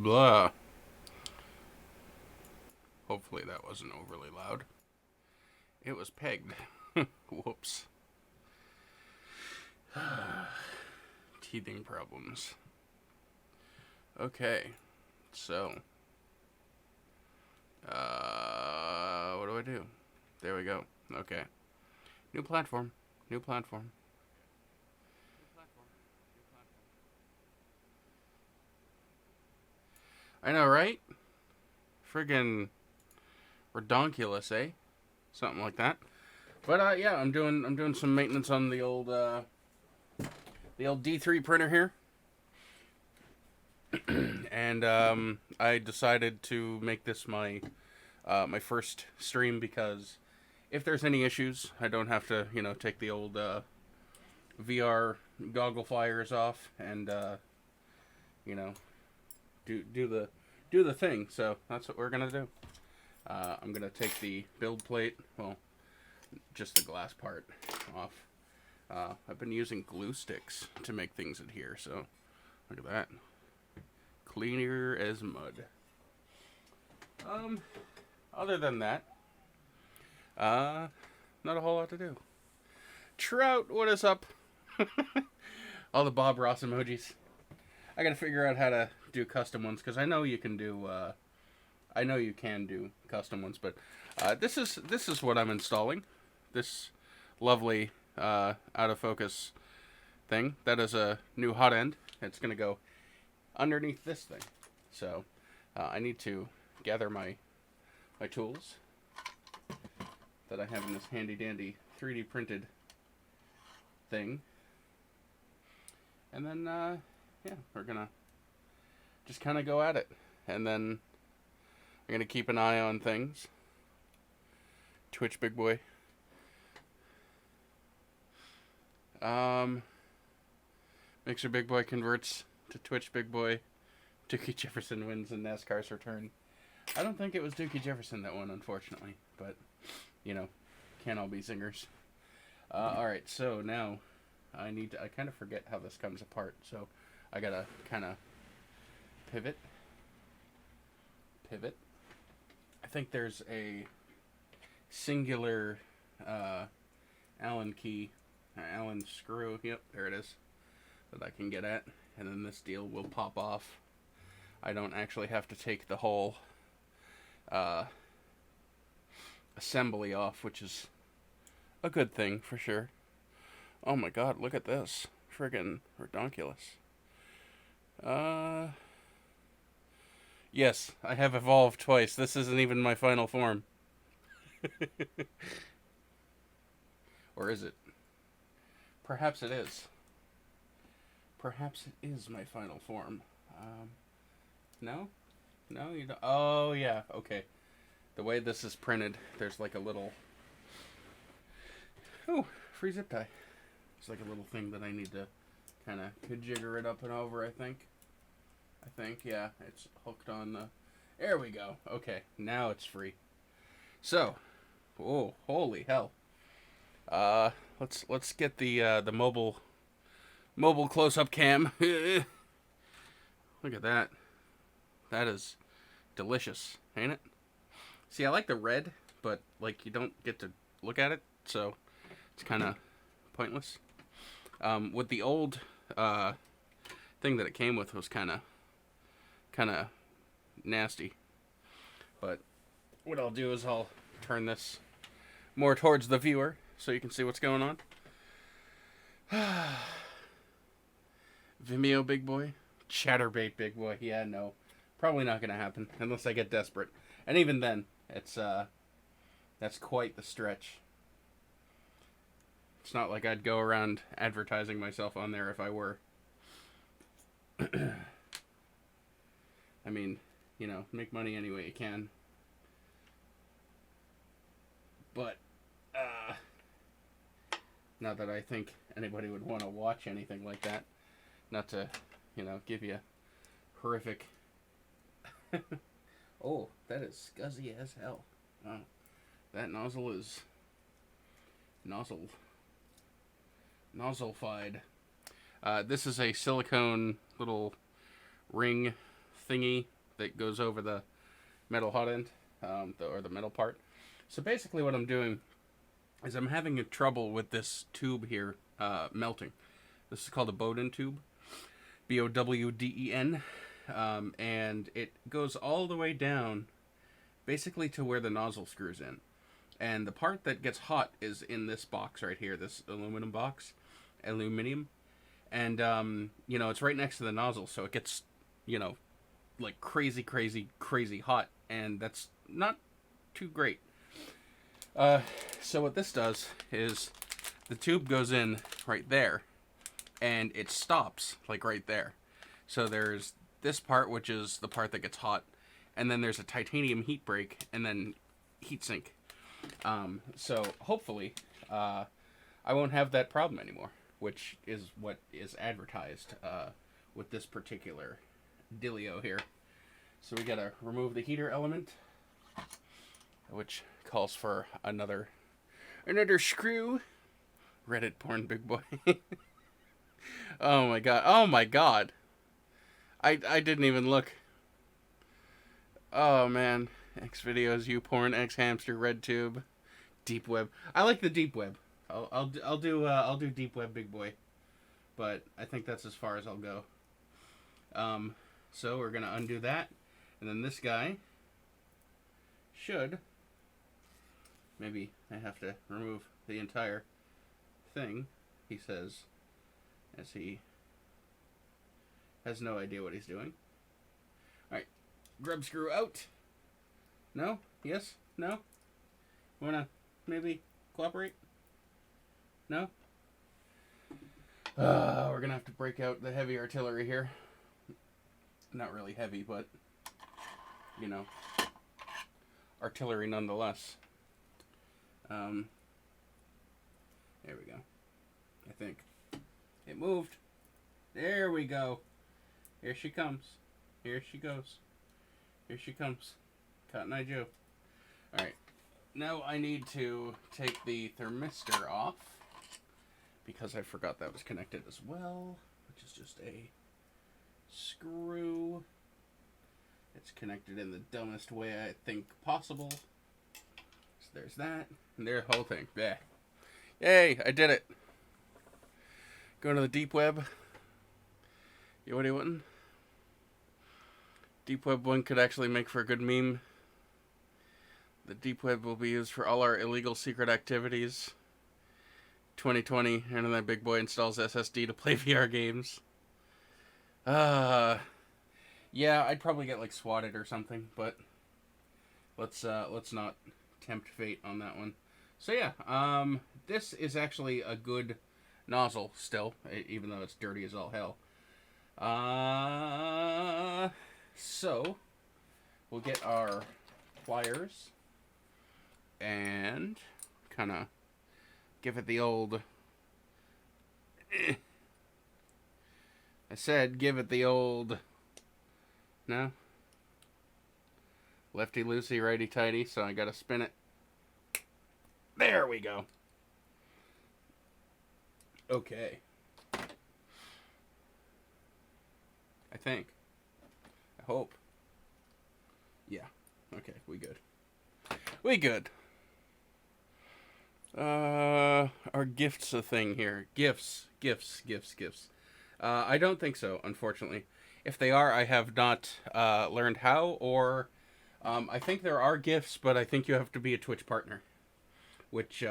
Blah. Hopefully that wasn't overly loud. It was pegged. Whoops. Teething problems. Okay, so what do I do? There we go. Okay, new platform. New platform. I know, right? Friggin' redonkulous, eh? Something like that. But yeah, I'm doing some maintenance on the old D3 printer here, and I decided to make this my first stream because if there's any issues, I don't have to take the old VR goggle flyers off and you know do the thing. So that's what we're gonna do. I'm gonna take the build plate, well, just the glass part off. I've been using glue sticks to make things adhere, so look at that. Cleaner as mud. Other than that, not a whole lot to do. Trout, what is up? All the Bob Ross emojis. I gotta figure out how to do custom ones, because I know you can do, custom ones, but this is what I'm installing. This lovely out of focus thing. That is a new hot end. It's gonna go underneath this thing. So I need to gather my tools that I have in this handy dandy 3D printed thing, and then yeah, we're gonna just kind of go at it, and then I'm gonna keep an eye on things. Twitch big boy. Mixer big boy converts to Twitch big boy. Dookie Jefferson wins in NASCAR's return. I don't think it was Dookie Jefferson that won, unfortunately, but can't all be singers. All right, so now I kind of forget how this comes apart, so I gotta kind of pivot. I think there's a singular Allen key, Allen screw. Yep, there it is. That I can get at, and then this deal will pop off. I don't actually have to take the whole assembly off, which is a good thing for sure. Oh my god, look at this. Friggin' redonkulous. Yes, I have evolved twice. This isn't even my final form. Or is it? Perhaps it is. Perhaps it is my final form. No? No, you don't. Oh, yeah, okay. The way this is printed, there's like a little... Oh, free zip tie. It's like a little thing that I need to kind of jigger it up and over, I think. Yeah, it's hooked on the... There we go. Okay, now it's free. So, oh, holy hell. Let's get the mobile close-up cam. Look at that. That is delicious, ain't it? See, I like the red, but like you don't get to look at it, so it's kind of pointless. With the old thing that it came with was kind of nasty. But what I'll do is I'll turn this more towards the viewer so you can see what's going on. Vimeo big boy, Chatterbait big boy. Yeah, no, probably not gonna happen unless I get desperate. And even then, it's that's quite the stretch. It's not like I'd go around advertising myself on there if I were. I mean, make money any way you can. But, not that I think anybody would want to watch anything like that. Not to, give you horrific... Oh, that is scuzzy as hell. Oh, that nozzle is... Nozzleified. This is a silicone little ring thingy that goes over the metal hot end, or the metal part. So basically what I'm doing is I'm having a trouble with this tube here melting. This is called a Bowden tube, Bowden, and it goes all the way down basically to where the nozzle screws in. And the part that gets hot is in this box right here, this aluminum box. Aluminium. And, it's right next to the nozzle, so it gets, like crazy, crazy, crazy hot. And that's not too great. So what this does is the tube goes in right there, and it stops, like right there. So there's this part, which is the part that gets hot, and then there's a titanium heat break, and then heat sink. So hopefully, I won't have that problem anymore, which is what is advertised, with this particular dealio here. So we gotta remove the heater element, which calls for another screw. Reddit porn big boy. Oh my god. Oh my god. I didn't even look. Oh man. X videos, YouPorn, X hamster, RedTube, deep web. I like the deep web. I'll do deep web big boy. But I think that's as far as I'll go. So we're gonna undo that, and then this guy should, maybe I have to remove the entire thing, he says, as he has no idea what he's doing. Alright, grub screw out. No? Yes? No? Wanna maybe cooperate? No? We're gonna have to break out the heavy artillery here. Not really heavy, but, artillery nonetheless. There we go. I think. It moved. There we go. Here she comes. Here she goes. Here she comes. Cotton Eye Joe. Alright. Now I need to take the thermistor off, because I forgot that was connected as well, which is just a screw. It's connected in the dumbest way I think possible. So there's that. And there's the whole thing. Yeah. Yay, I did it. Going to the deep web. You what do you want? Deep web one could actually make for a good meme. The deep web will be used for all our illegal secret activities. 2020, and then that big boy installs SSD to play VR games. Yeah, I'd probably get like swatted or something, but let's not tempt fate on that one. So yeah, this is actually a good nozzle still, even though it's dirty as all hell. So we'll get our pliers and kind of give it the old... I said give it the old... No? Lefty-loosey, righty-tighty, so I gotta spin it. There we go. Okay. I think. I hope. Yeah. Okay, we good. We good. Are gifts a thing here? Gifts. I don't think so, unfortunately. If they are, I have not learned how, or I think there are gifts, but I think you have to be a Twitch partner, which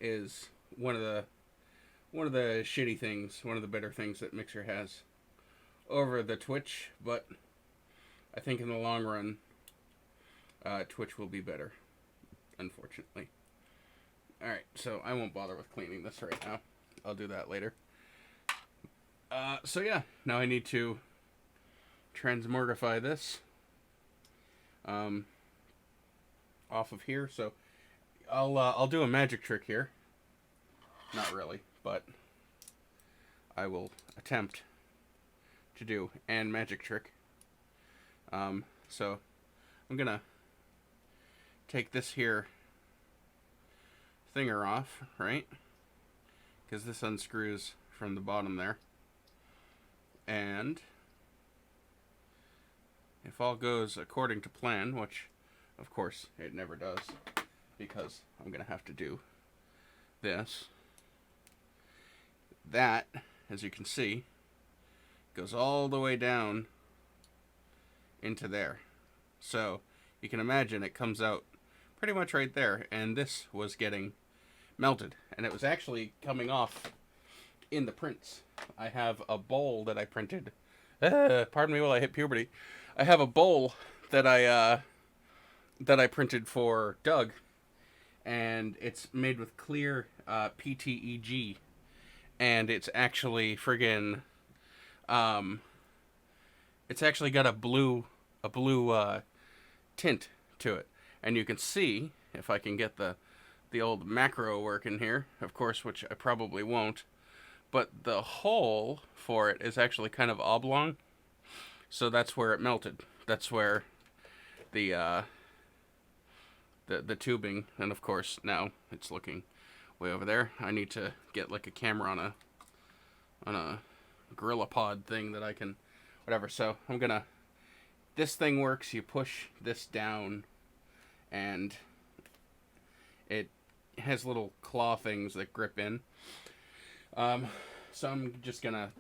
is one of the shitty things, one of the better things that Mixer has over the Twitch. But I think in the long run, Twitch will be better, unfortunately. Alright, so I won't bother with cleaning this right now. I'll do that later. So yeah, now I need to transmortify this off of here. So I'll do a magic trick here. Not really, but I will attempt to do an magic trick. So I'm gonna take this here thinger off, right? Because this unscrews from the bottom there. And if all goes according to plan, which of course it never does, because I'm going to have to do this. That, as you can see, goes all the way down into there. So you can imagine it comes out pretty much right there, and this was getting melted, and it was actually coming off in the prints. I have a bowl that I printed. Pardon me while I hit puberty. I have a bowl that I printed for Doug, and it's made with clear PTEG, and it's actually friggin' it's actually got a blue tint to it, and you can see, if I can get the old macro working here, of course, which I probably won't, but the hole for it is actually kind of oblong, so that's where it melted. That's where the tubing, and of course now it's looking way over there. I need to get like a camera on a Gorilla Pod thing that I can, whatever. So I'm gonna, this thing works, you push this down and it has little claw things that grip in. So I'm just gonna,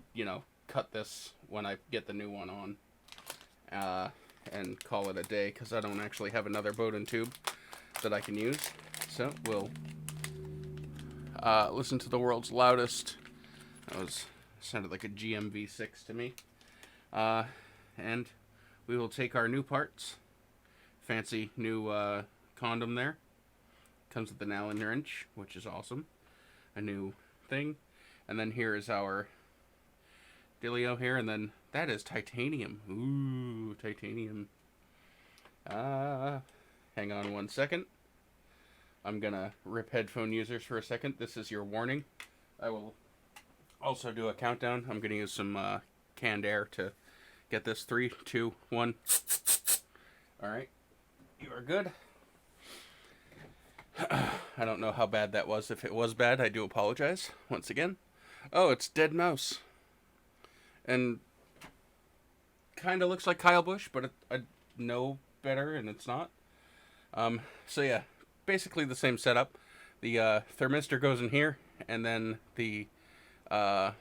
cut this when I get the new one on, and call it a day, because I don't actually have another Bowden tube that I can use. So we'll listen to the world's loudest. That sounded like a GMV6 to me. And we will take our new parts. Fancy new condom there. Comes with an Allen wrench, which is awesome. A new thing. And then here is our dealio here, and then that is titanium. Ooh, titanium. Hang on one second. I'm gonna rip headphone users for a second. This is your warning. I will also do a countdown. I'm gonna use some canned air to get this. 3, 2, 1. Alright. You are good. I don't know how bad that was. If it was bad, I do apologize once again. Oh, it's Dead Mouse. And kind of looks like Kyle Busch, but I know better, and it's not. So yeah, basically the same setup. The thermistor goes in here, and then the no,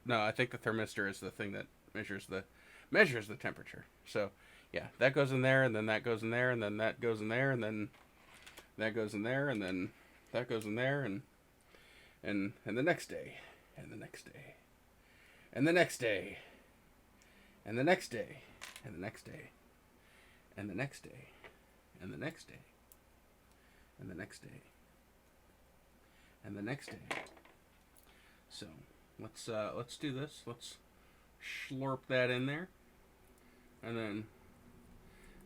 I think the thermistor is the thing that measures the temperature. So yeah, that goes in there, and then that goes in there, and then that goes in there, and then that goes in there, and then that goes in there, and the next day, and the next day, and the next day, and the next day, and the next day, and the next day, and the next day, and the next day, and the next day. So let's do this. Let's slurp that in there, and then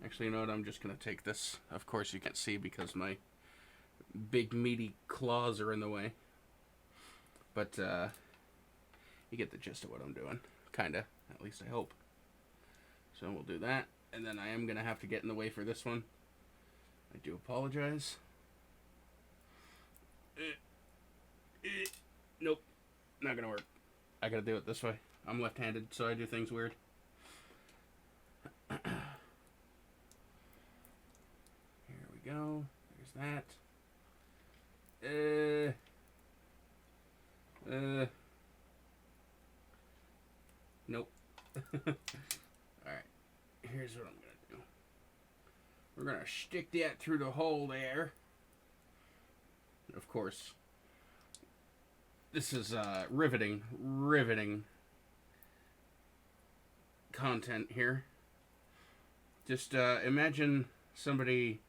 actually, you know what? I'm just gonna take this. Of course, you can't see because my big meaty claws are in the way. But you get the gist of what I'm doing, kinda. At least I hope. So we'll do that, and then I am gonna have to get in the way for this one. I do apologize. Nope, not gonna work. I gotta do it this way. I'm left-handed, so I do things weird. Here we go. There's that. Nope. Alright. Here's what I'm gonna do. We're gonna stick that through the hole there. Of course, this is riveting content here. Just imagine somebody,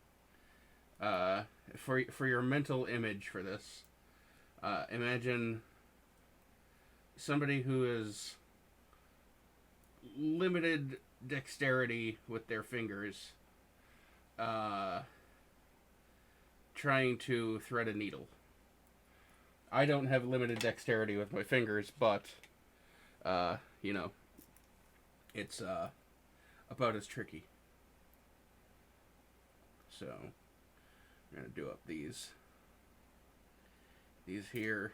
for your mental image for this, imagine somebody who is limited dexterity with their fingers, trying to thread a needle. I don't have limited dexterity with my fingers, but, it's about as tricky. So, I'm going to do up these here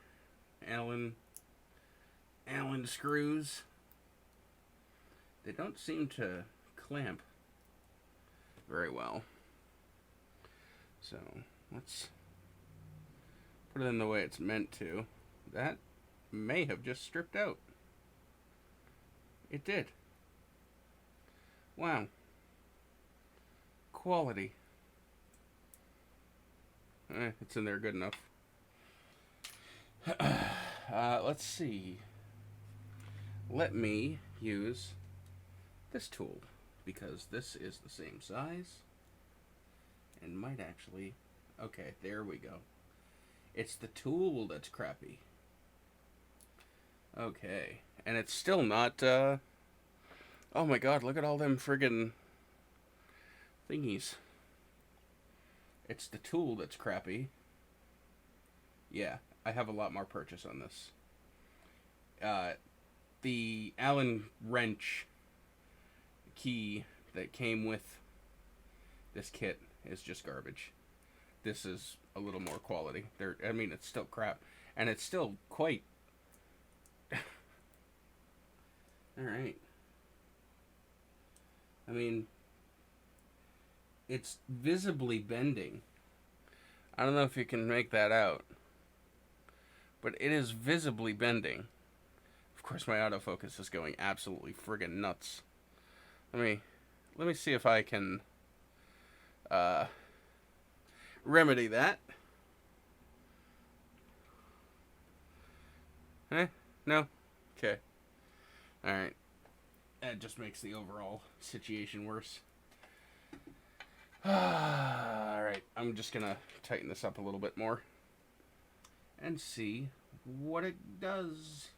Allen screws. They don't seem to clamp very well. So let's put it in the way it's meant to. That may have just stripped out. It did. Wow. Quality. It's in there good enough. Let's see. Let me use this tool, because this is the same size and might actually... Okay, there we go. It's the tool that's crappy. Okay, and it's still not, oh my god, look at all them friggin' thingies. It's the tool that's crappy. Yeah, I have a lot more purchase on this. The Allen wrench key that came with this kit is just garbage. This is a little more quality. I mean, it's still crap. And it's still quite... Alright. I mean, it's visibly bending. I don't know if you can make that out, but it is visibly bending. Of course, my autofocus is going absolutely friggin' nuts. Let me see if I can remedy that. No? Okay. Alright. That just makes the overall situation worse. Alright, I'm just gonna tighten this up a little bit more and see what it does.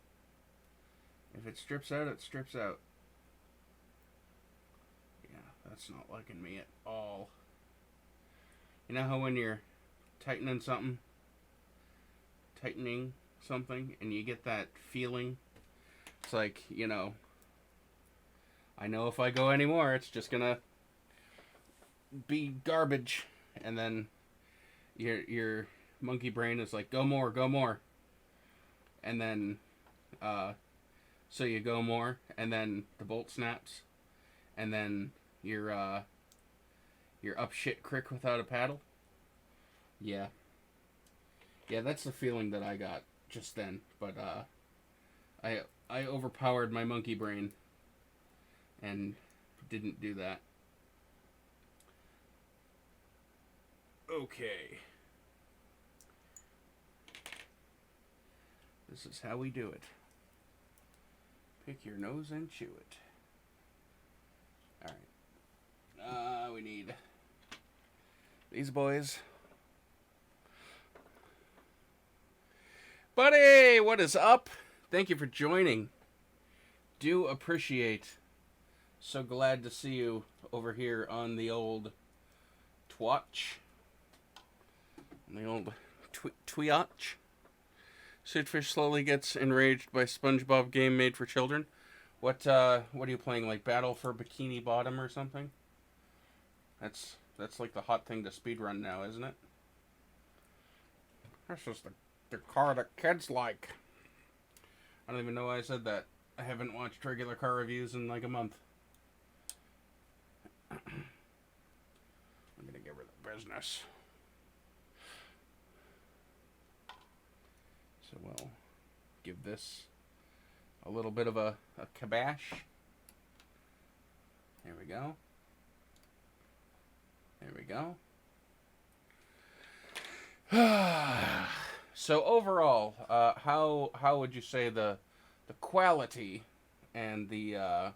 If it strips out, it strips out. Yeah, that's not liking me at all. You know how when you're tightening something, and you get that feeling? It's like, you know, I know if I go anymore, it's just gonna be garbage. And then your monkey brain is like, go more, go more. And then, so you go more, and then the bolt snaps, and then you're up shit creek without a paddle. Yeah, that's the feeling that I got just then. But I overpowered my monkey brain and didn't do that. Okay, this is how we do it. Pick your nose and chew it. Alright. We need these boys. Buddy, what is up? Thank you for joining. Do appreciate. So glad to see you over here on the old Twatch. On the old Twatch. Sidfish slowly gets enraged by SpongeBob game made for children. What are you playing, like Battle for Bikini Bottom or something? That's like the hot thing to speedrun now, isn't it? That's just the car that kids like. I don't even know why I said that. I haven't watched regular car reviews in like a month. I'm gonna give her the business. So we'll give this a little bit of a kibosh. There we go. There we go. So overall, how would you say the quality and the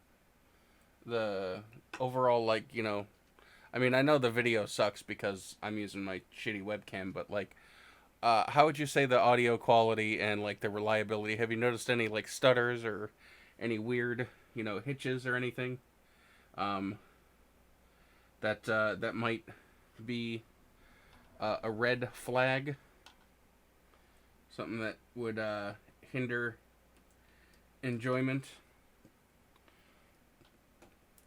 overall, like, you know, I mean, I know the video sucks because I'm using my shitty webcam, but like, how would you say the audio quality and like the reliability? Have you noticed any like stutters or any weird, you know, hitches or anything? That might be a red flag. Something that would hinder enjoyment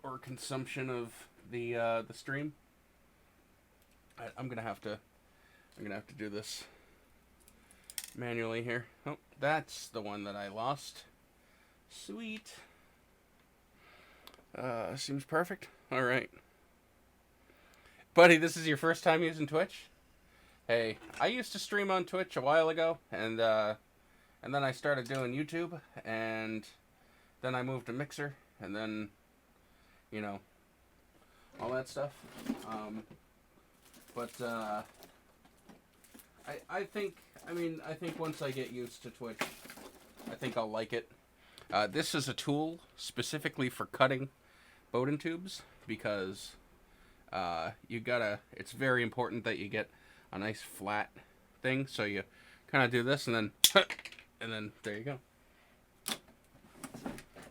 or consumption of the stream. I'm gonna have to do this manually here. Oh, that's the one that I lost. Sweet. Seems perfect. All right. Buddy, this is your first time using Twitch? Hey, I used to stream on Twitch a while ago, and then I started doing YouTube, and then I moved to Mixer, and then, you know, all that stuff. But I think once I get used to Twitch, I think I'll like it. This is a tool specifically for cutting Bowden tubes, because it's very important that you get a nice flat thing. So you kind of do this, and then there you go.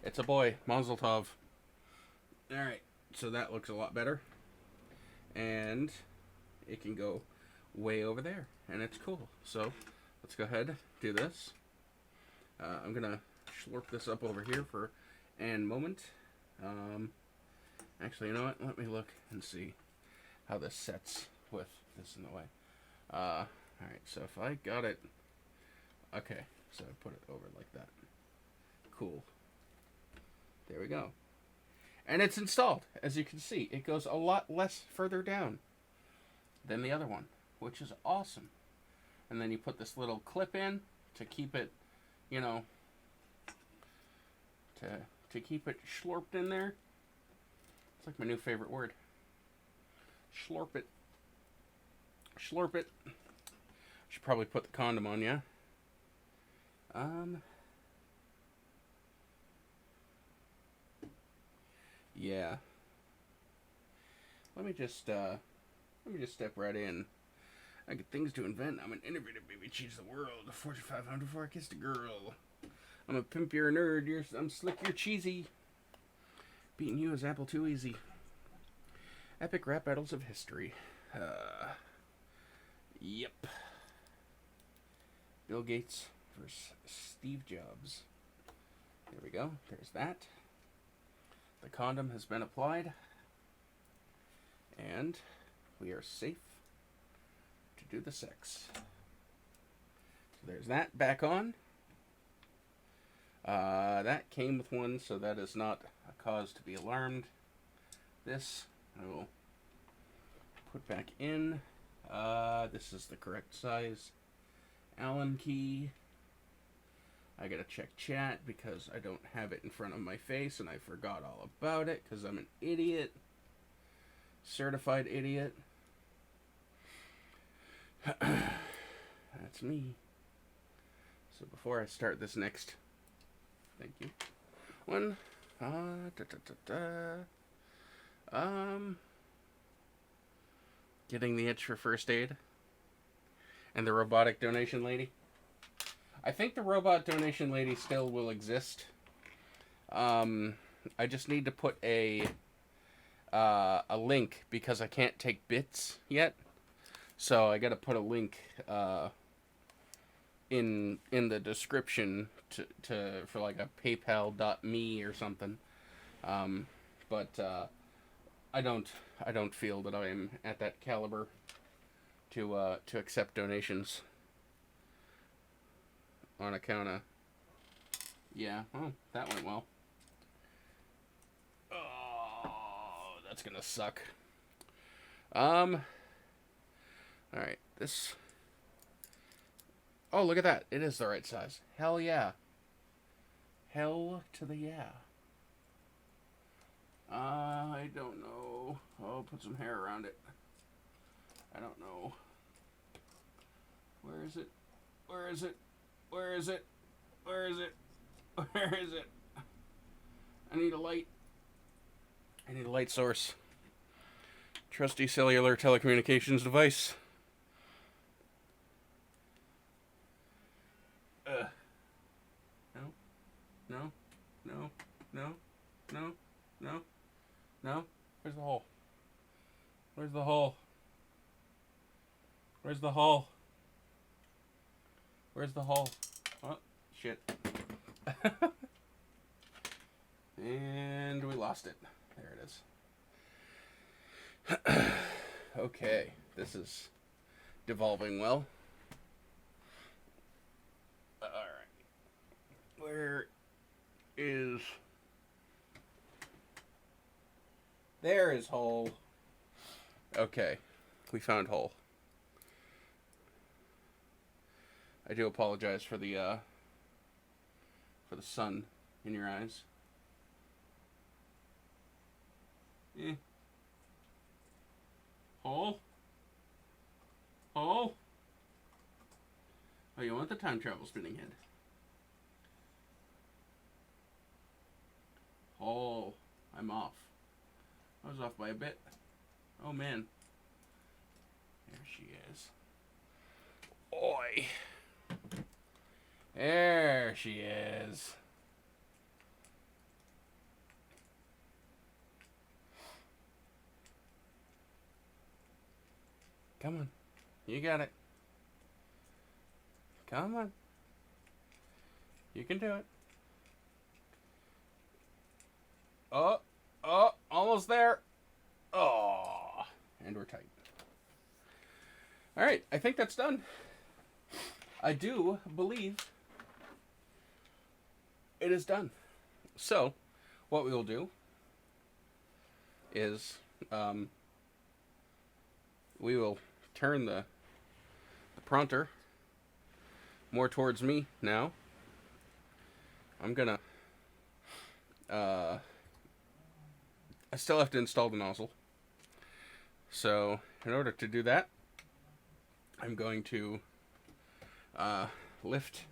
It's a boy, Mazel Tov. All right, so that looks a lot better, and it can go way over there, and it's cool. So let's go ahead, do this. I'm gonna slurp this up over here for a moment. Actually, you know what? Let me look and see how this sets with this in the way. Alright, so if I got it... Okay, so I put it over like that. Cool. There we go. And it's installed. As you can see, it goes a lot less further down than the other one, which is awesome. And then you put this little clip in to keep it, you know, to keep it slurped in there. It's like my new favorite word. Slurp it. Slurp it. Should probably put the condom on, yeah? Yeah. Let me just step right in. I got things to invent. I'm an innovative baby, change the world. 4500 before I kissed a girl. I'm a pimp, you're a nerd. I'm slick, you're cheesy. Beating you is apple too easy. Epic rap battles of history. Yep. Bill Gates versus Steve Jobs. There we go. There's that. The condom has been applied. And we are safe to do the sex. So there's that back on. That came with one, so that is not a cause to be alarmed. This I will put back in. This is the correct size Allen key. I gotta check chat because I don't have it in front of my face and I forgot all about it because I'm an idiot. Certified idiot. That's me. So before I start this next, thank you, one, getting the itch for first aid, and the robotic donation lady. I think the robot donation lady still will exist. I just need to put a link because I can't take bits yet. So I got to put a link in the description to for like a PayPal.me or something. But I don't feel that I am at that caliber to accept donations on account of... Yeah, oh, that went well. Oh, that's gonna suck. Alright, this... Oh, look at that. It is the right size. Hell yeah. Hell to the yeah. I don't know. I'll put some hair around it. I don't know. Where is it? Where is it? Where is it? Where is it? Where is it? I need a light. I need a light source. Trusty cellular telecommunications device. No. No. No. No. No. No. Where's the hole? Where's the hole? Where's the hole? Where's the hole? Oh, shit. And we lost it. There it is. Okay, this is devolving well. Alright. Where is There is hole. Okay, we found hole. I do apologize for the sun in your eyes. Hole? Hole? Oh, you want the time travel spinning head? Hole. I'm off. I was off by a bit. Oh, man. There she is. Oi. There she is. Come on. You got it. Come on. You can do it. Oh, almost there. Oh, and we're tight. All right, I think that's done. I do believe it is done. So, what we will do is we will turn the prompter more towards me now. I'm gonna I still have to install the nozzle. So, in order to do that, I'm going to lift.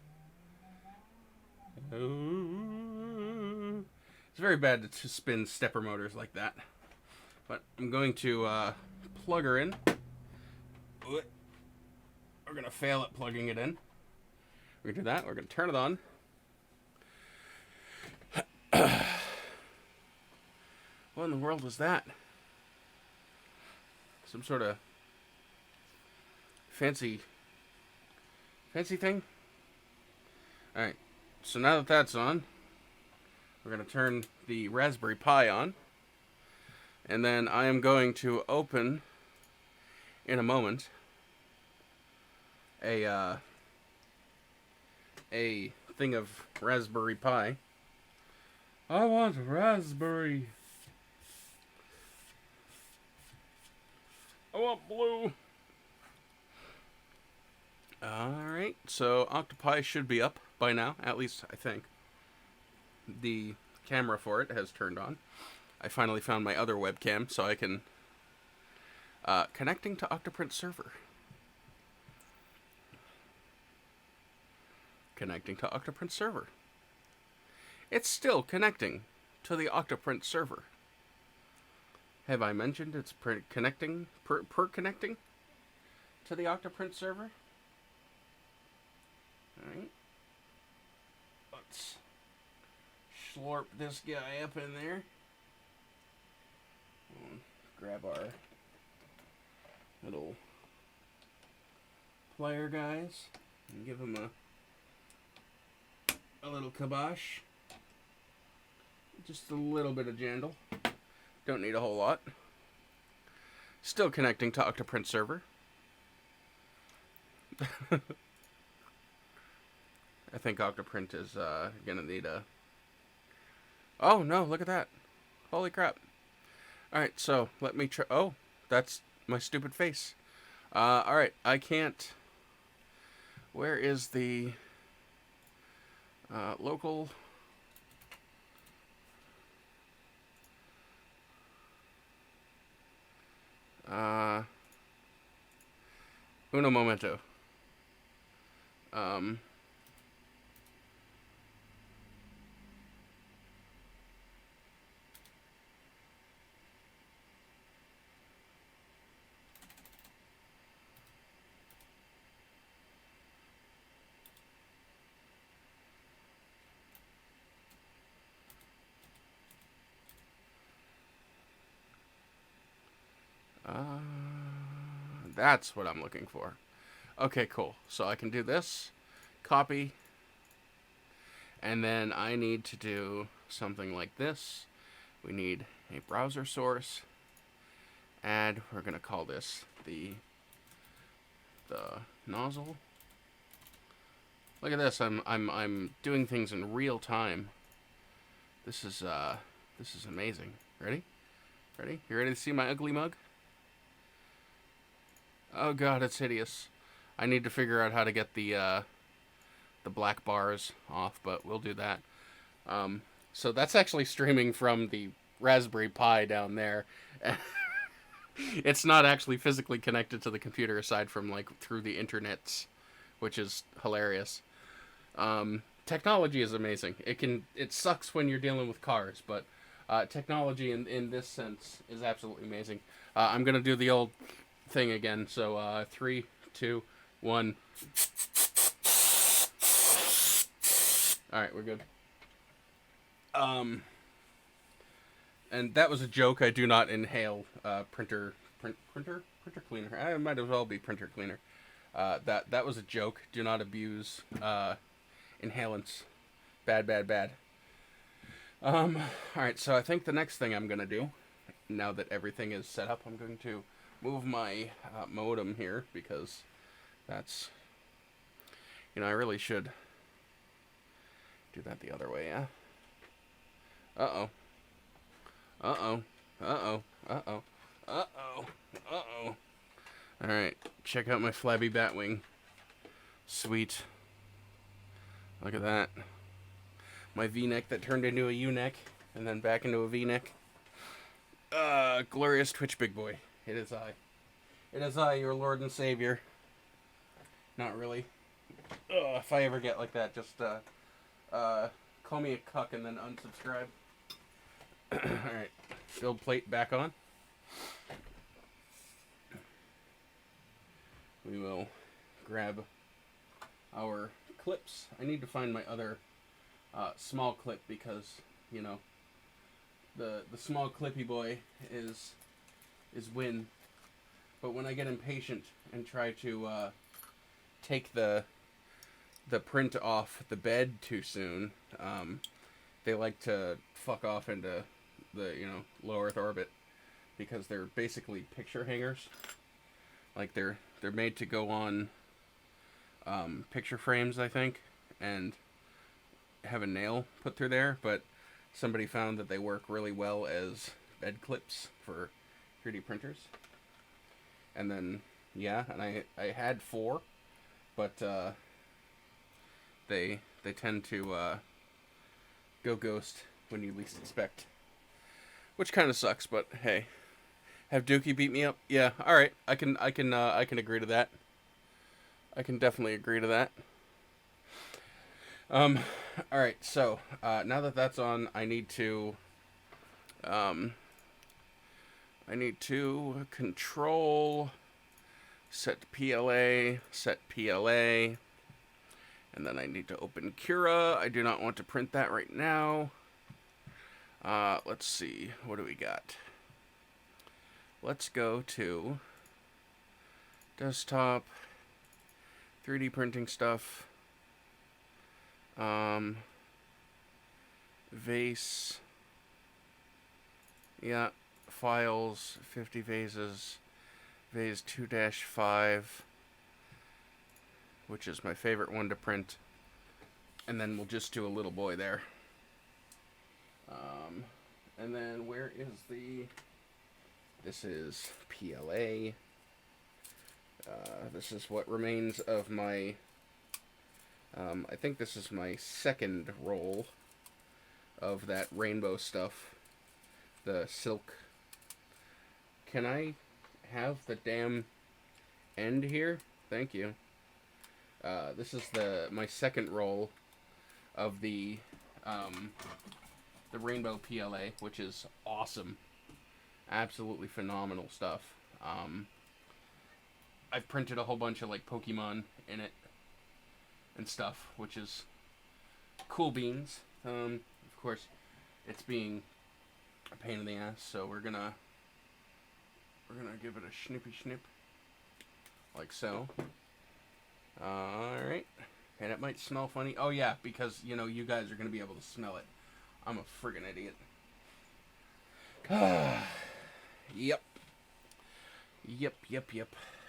It's very bad to spin stepper motors like that. But I'm going to plug her in. We're going to fail at plugging it in. We're going to do that. We're going to turn it on. What in the world was that? Some sort of fancy thing? Alright, so now that that's on, we're going to turn the Raspberry Pi on. And then I am going to open, in a moment, a thing of Raspberry Pi. I want raspberry. I want blue. Alright, so Octopi should be up by now, at least I think. The camera for it has turned on. I finally found my other webcam, so I can... connecting to Octoprint server. Connecting to Octoprint server. It's still connecting to the Octoprint server. Have I mentioned it's connecting connecting to the Octoprint server? Alright. Let's slurp this guy up in there. Grab our little plier guys and give him a little kibosh. Just a little bit of jandle. Don't need a whole lot. Still connecting to Octoprint server. I think Octoprint is gonna need a... Oh no, look at that. Holy crap. Alright, so let me try... Oh, that's my stupid face. Alright, I can't... Where is the local... Uno momento. That's what I'm looking for. Okay, cool. So I can do this, copy, and then I need to do something like this. We need a browser source, and we're gonna call this the nozzle. Look at this. I'm doing things in real time. This is amazing. Ready? Ready? You ready to see my ugly mug? Oh god, it's hideous. I need to figure out how to get the black bars off, but we'll do that. So that's actually streaming from the Raspberry Pi down there. It's not actually physically connected to the computer aside from like through the internets, which is hilarious. Technology is amazing. It sucks when you're dealing with cars, but technology in this sense is absolutely amazing. I'm gonna do the old thing again. So 3, 2, 1. All right, we're good. And that was a joke. I do not inhale printer cleaner. I might as well be printer cleaner. That was a joke. Do not abuse inhalants. Bad. All right. So I think the next thing I'm gonna do, now that everything is set up, I'm going to move my modem here because that's, I really should do that the other way. Yeah. Uh-oh. Alright, check out my flabby Batwing. Sweet. Look at that. My V-neck that turned into a U-neck, and then back into a V-neck. Glorious Twitch big boy. It is I. It is I, your Lord and Savior. Not really. If I ever get like that, just call me a cuck and then unsubscribe. Alright, build plate back on. We will grab our clips. I need to find my other small clip because, the small clippy boy is win. But when I get impatient and try to take the print off the bed too soon, they like to fuck off into the low Earth orbit because they're basically picture hangers. Like they're made to go on picture frames, I think, and have a nail put through there. But somebody found that they work really well as bed clips for 3D printers. And then and I had 4, but they tend to go ghost when you least expect, which kind of sucks. But hey, have Dookie beat me up? Yeah, all right. I can agree to that. I can definitely agree to that. All right. So now that that's on, I need to control, set PLA, and then I need to open Cura. I do not want to print that right now. Let's see. What do we got? Let's go to desktop, 3D printing stuff, vase, yeah, files, 50 vases, vase 2-5, which is my favorite one to print, and then we'll just do a little boy there. And then where is this is PLA. This is what remains of my, I think this is my second roll of that rainbow stuff, the silk. Can I have the damn end here? Thank you. This is my second roll of the rainbow PLA, which is awesome. Absolutely phenomenal stuff. I've printed a whole bunch of like Pokemon in it and stuff, which is cool beans. Of course, it's being a pain in the ass, so we're gonna give it a snippy snip, like so. Alright. And it might smell funny. Oh yeah, because, you guys are going to be able to smell it. I'm a friggin' idiot. Yep.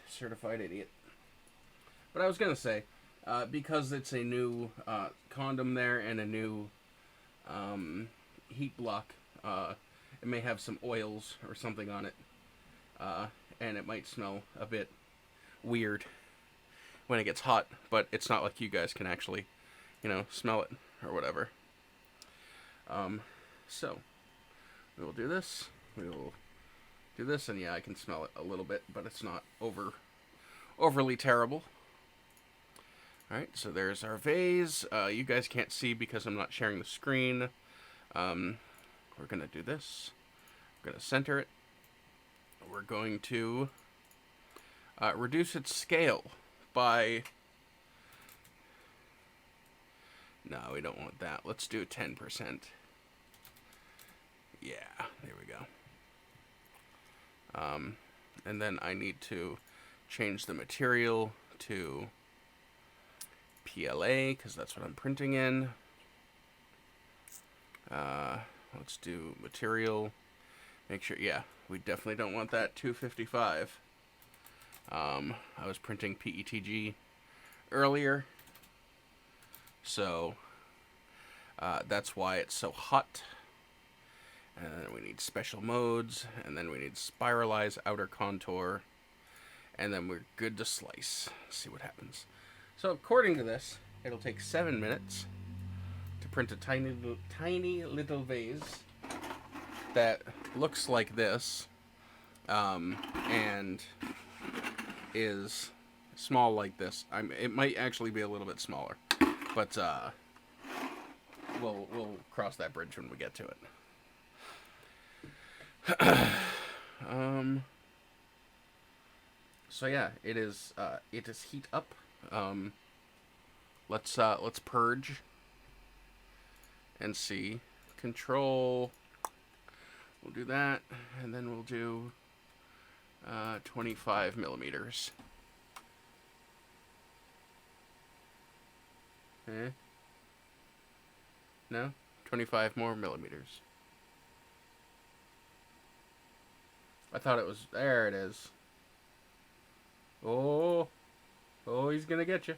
Certified idiot. But I was going to say, because it's a new condom there and a new heat block, it may have some oils or something on it, and it might smell a bit weird when it gets hot, but it's not like you guys can actually, smell it or whatever. So we will do this. We will do this, and yeah, I can smell it a little bit, but it's not overly terrible. All right, so there's our vase. You guys can't see because I'm not sharing the screen. We're gonna do this. We're gonna center it. We're going to reduce its scale by... No, we don't want that. Let's do 10%. Yeah, there we go. And then I need to change the material to PLA, because that's what I'm printing in. Let's do material. Make sure, yeah, we definitely don't want that 255. I was printing PETG earlier, so that's why it's so hot. And then we need special modes, and then we need spiralize outer contour, and then we're good to slice. Let's see what happens. So according to this, it'll take 7 minutes to print a tiny little vase that looks like this, and is small like this. It might actually be a little bit smaller, but we'll cross that bridge when we get to it. So yeah, it is heat up. Let's purge and see. Control. We'll do that, and then we'll do 25 millimeters. Eh? No? 25 more millimeters. I thought it was... There it is. Oh. Oh, he's gonna get you.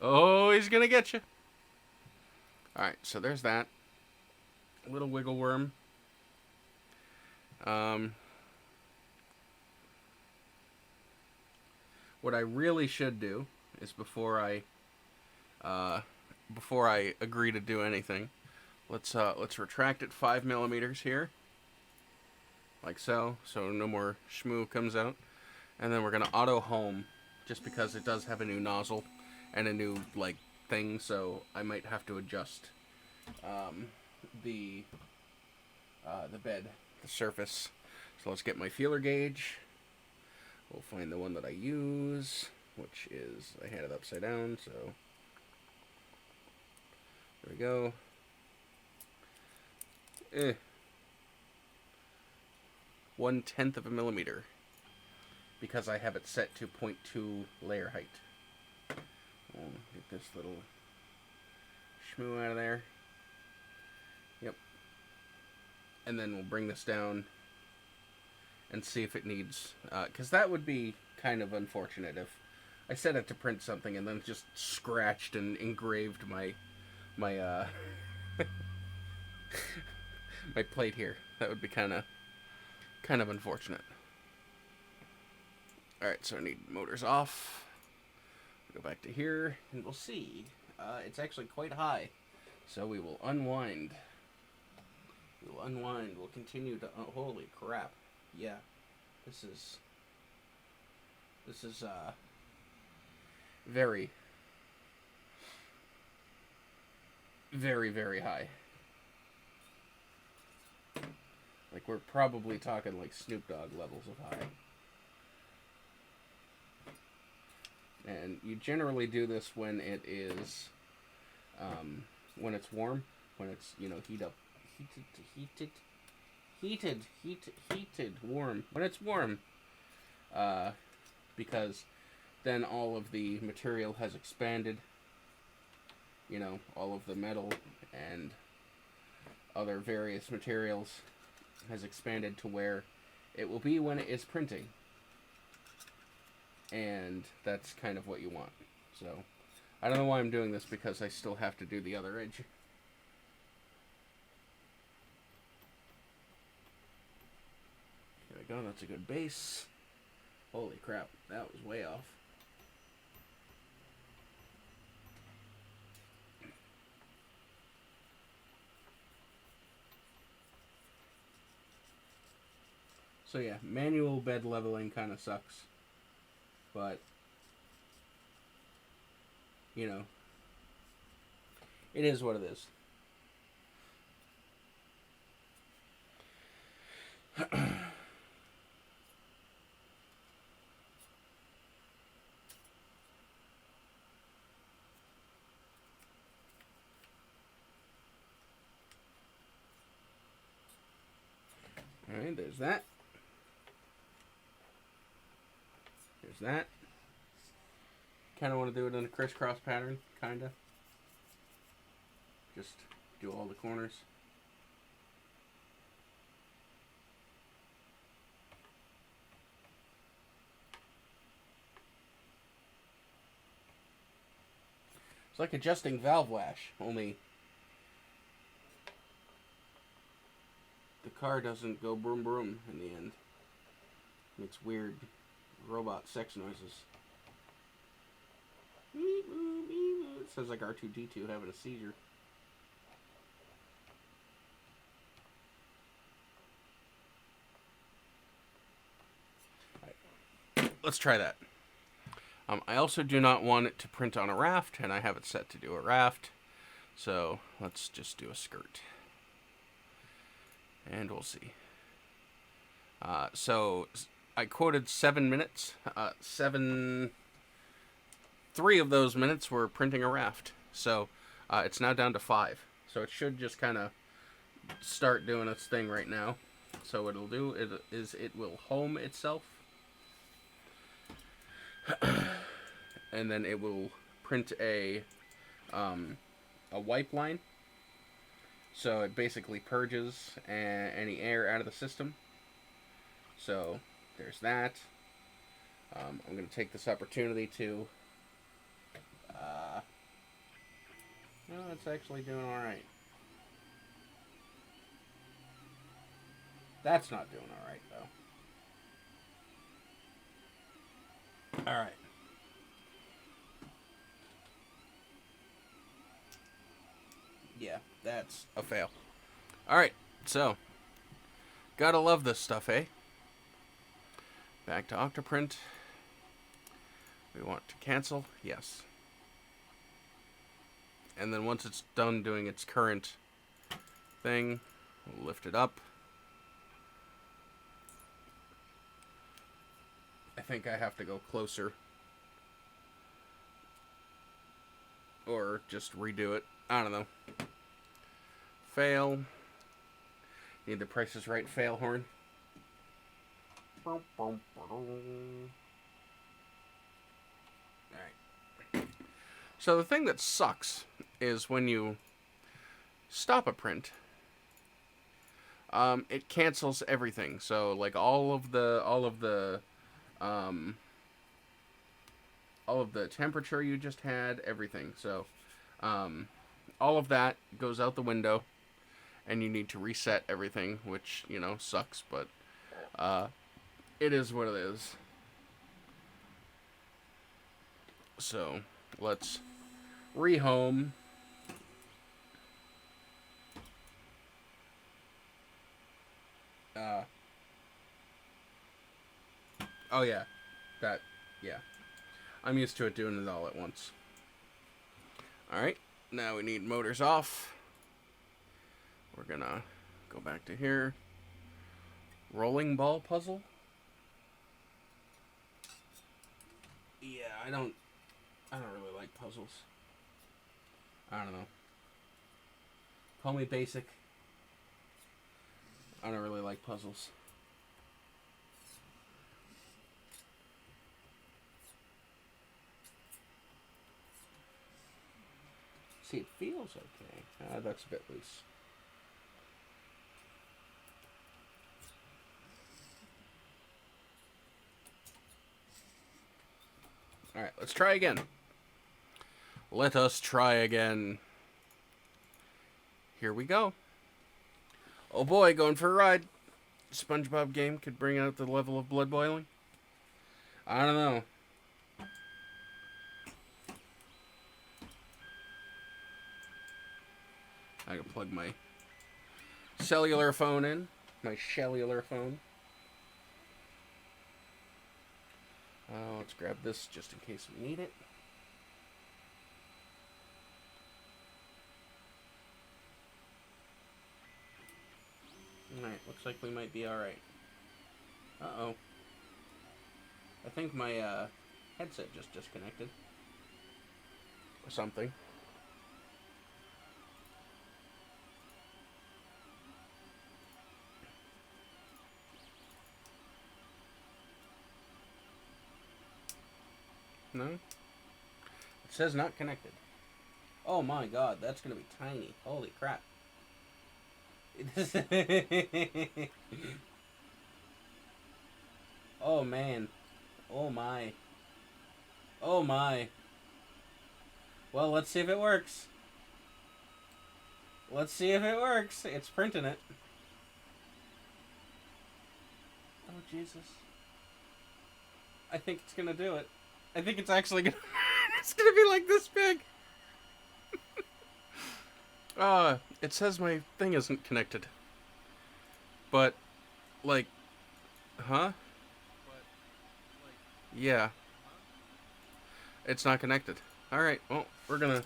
Oh, he's gonna get you. Alright, so there's that. A little wiggle worm. What I really should do is before I agree to do anything, let's retract it 5 millimeters here. Like so no more schmoo comes out. And then we're going to auto home, just because it does have a new nozzle and a new, thing, so I might have to adjust the bed, the surface. So let's get my feeler gauge. We'll find the one that I use, which is, I had it upside down, so there we go. 1/10 of a millimeter, because I have it set to 0.2 layer height. We'll get this little schmoo out of there. Yep. And then we'll bring this down and see if it needs, because that would be kind of unfortunate if I set it to print something and then just scratched and engraved my my plate here. That would be kind of unfortunate. Alright, so I need motors off. Go back to here, and we'll see. It's actually quite high, so we will unwind. We'll continue to... holy crap. Yeah. This is very, very, very high. Like, we're probably talking like Snoop Dogg levels of high. And you generally do this when it is, when it's warm, when it's, heated, warm. When it's warm, because then all of the material has expanded, all of the metal and other various materials has expanded to where it will be when it is printing. And that's kind of what you want. So, I don't know why I'm doing this, because I still have to do the other edge. go. That's a good base. Holy crap, that was way off. So yeah, manual bed leveling kind of sucks. But, you know, it is what it is. Alright, there's that. There's that. Kind of want to do it in a crisscross pattern, kind of. Just do all the corners. It's like adjusting valve lash, only the car doesn't go broom broom in the end. Makes weird robot sex noises. It sounds like R2-D2 having a seizure. Right. Let's try that. I also do not want it to print on a raft, and I have it set to do a raft. So let's just do a skirt. And we'll see. So I quoted 7 minutes. 3 of those minutes were printing a raft. So it's now down to 5. So it should just kind of start doing its thing right now. So what it'll do is it will home itself. And then it will print a wipe line. So it basically purges any air out of the system. So there's that. I'm going to take this opportunity to... no, it's actually doing alright. That's not doing alright, though. Alright. Yeah, that's a fail. Alright, so. Gotta love this stuff, eh? Back to Octoprint. We want to cancel. Yes. And then once it's done doing its current thing, we'll lift it up. I think I have to go closer. Or just redo it. I don't know. Fail. Need the Price is Right fail horn. Alright. So the thing that sucks is when you stop a print, it cancels everything. So like all of the temperature you just had, everything. So all of that goes out the window, and you need to reset everything, which, you know, sucks, but it is what it is. So let's rehome. Oh yeah, yeah. I'm used to it doing it all at once. Alright, now we need motors off. We're gonna go back to here. Rolling ball puzzle? Yeah, I don't really like puzzles. I don't know. Call me basic. I don't really like puzzles. See, it feels okay. That's a bit loose. Alright, let's try again. Let us try again. Here we go. Oh boy, going for a ride. SpongeBob game could bring out the level of blood boiling. I don't know. I can plug my cellular phone in. My cellular phone. Let's grab this just in case we need it. Alright, looks like we might be alright. Uh-oh. I think my headset just disconnected. Or something. No? It says not connected. Oh my god, that's gonna be tiny. Holy crap. Oh man. Oh my. Oh my. Well, let's see if it works. Let's see if it works. It's printing it. Oh Jesus. I think it's gonna do it. I think it's actually gonna it's gonna be like this big. It says my thing isn't connected. But like huh? Yeah. It's not connected. Alright, well, we're gonna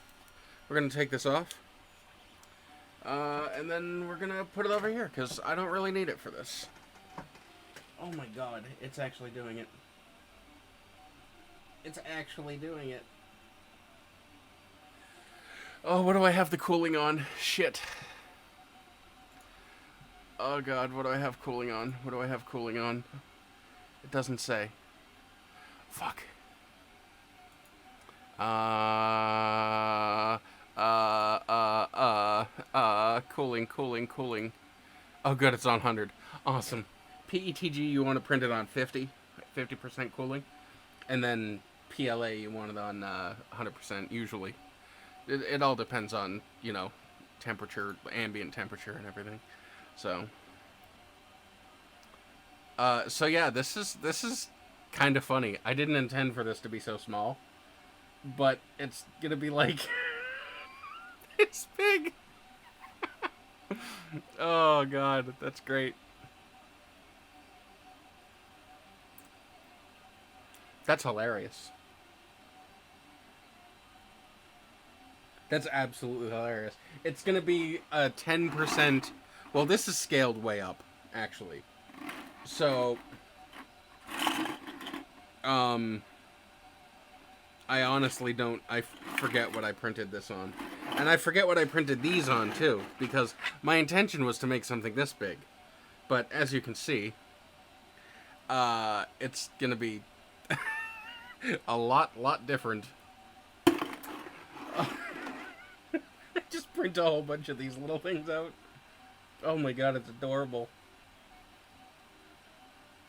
take this off. And then we're gonna put it over here, because I don't really need it for this. Oh my god, it's actually doing it. It's actually doing it. Oh, what do I have the cooling on? Shit. Oh god, what do I have cooling on? What do I have cooling on? It doesn't say. Fuck. Cooling. Oh good, it's on 100. Awesome. PETG, you want to print it on 50% cooling. And then PLA, you want it on 100% usually. It all depends on, you know, temperature, ambient temperature and everything. So yeah, this is kind of funny. I didn't intend for this to be so small, but it's gonna be like it's big. Oh god, that's great. That's hilarious. That's absolutely hilarious. It's gonna be a 10%. Well, this is scaled way up, actually. So, I honestly don't. I forget what I printed this on, and I forget what I printed these on too, because my intention was to make something this big, but as you can see, it's gonna be a lot different. Just print a whole bunch of these little things out. Oh my god, it's adorable.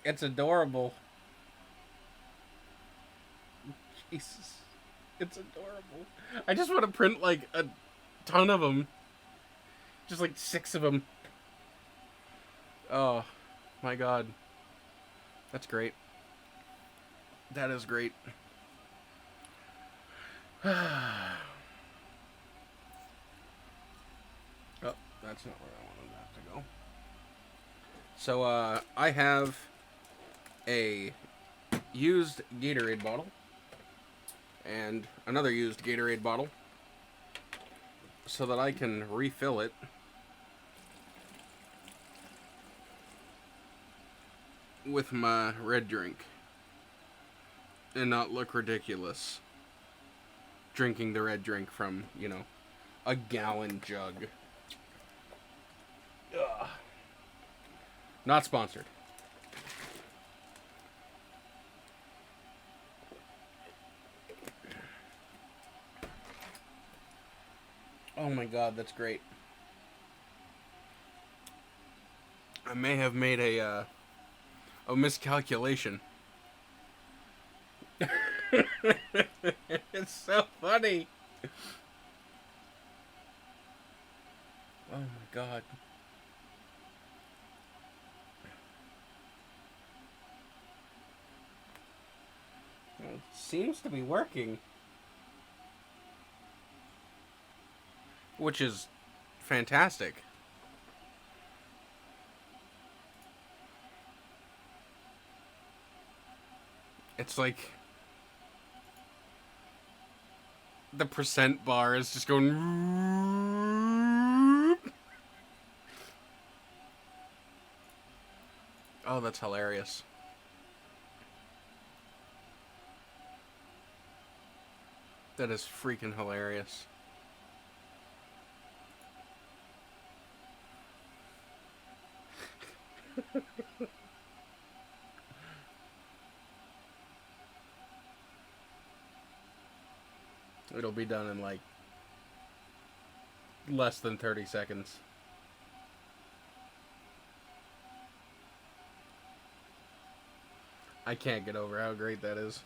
It's adorable. Jesus. It's adorable. I just want to print like a ton of them. Just like 6 of them. Oh my god. That's great. That is great. Oh, that's not where I wanted that to go. So, I have a used Gatorade bottle and another used Gatorade bottle so that I can refill it with my red drink and not look ridiculous drinking the red drink from, you know, a gallon jug. Ugh. Not sponsored. Oh my god, that's great. I may have made a miscalculation. It's so funny. Oh my god. seems to be working. Which is fantastic. It's like the percent bar is just going. Oh, that's hilarious. That is freaking hilarious. It'll be done in like less than 30 seconds. I can't get over how great that is.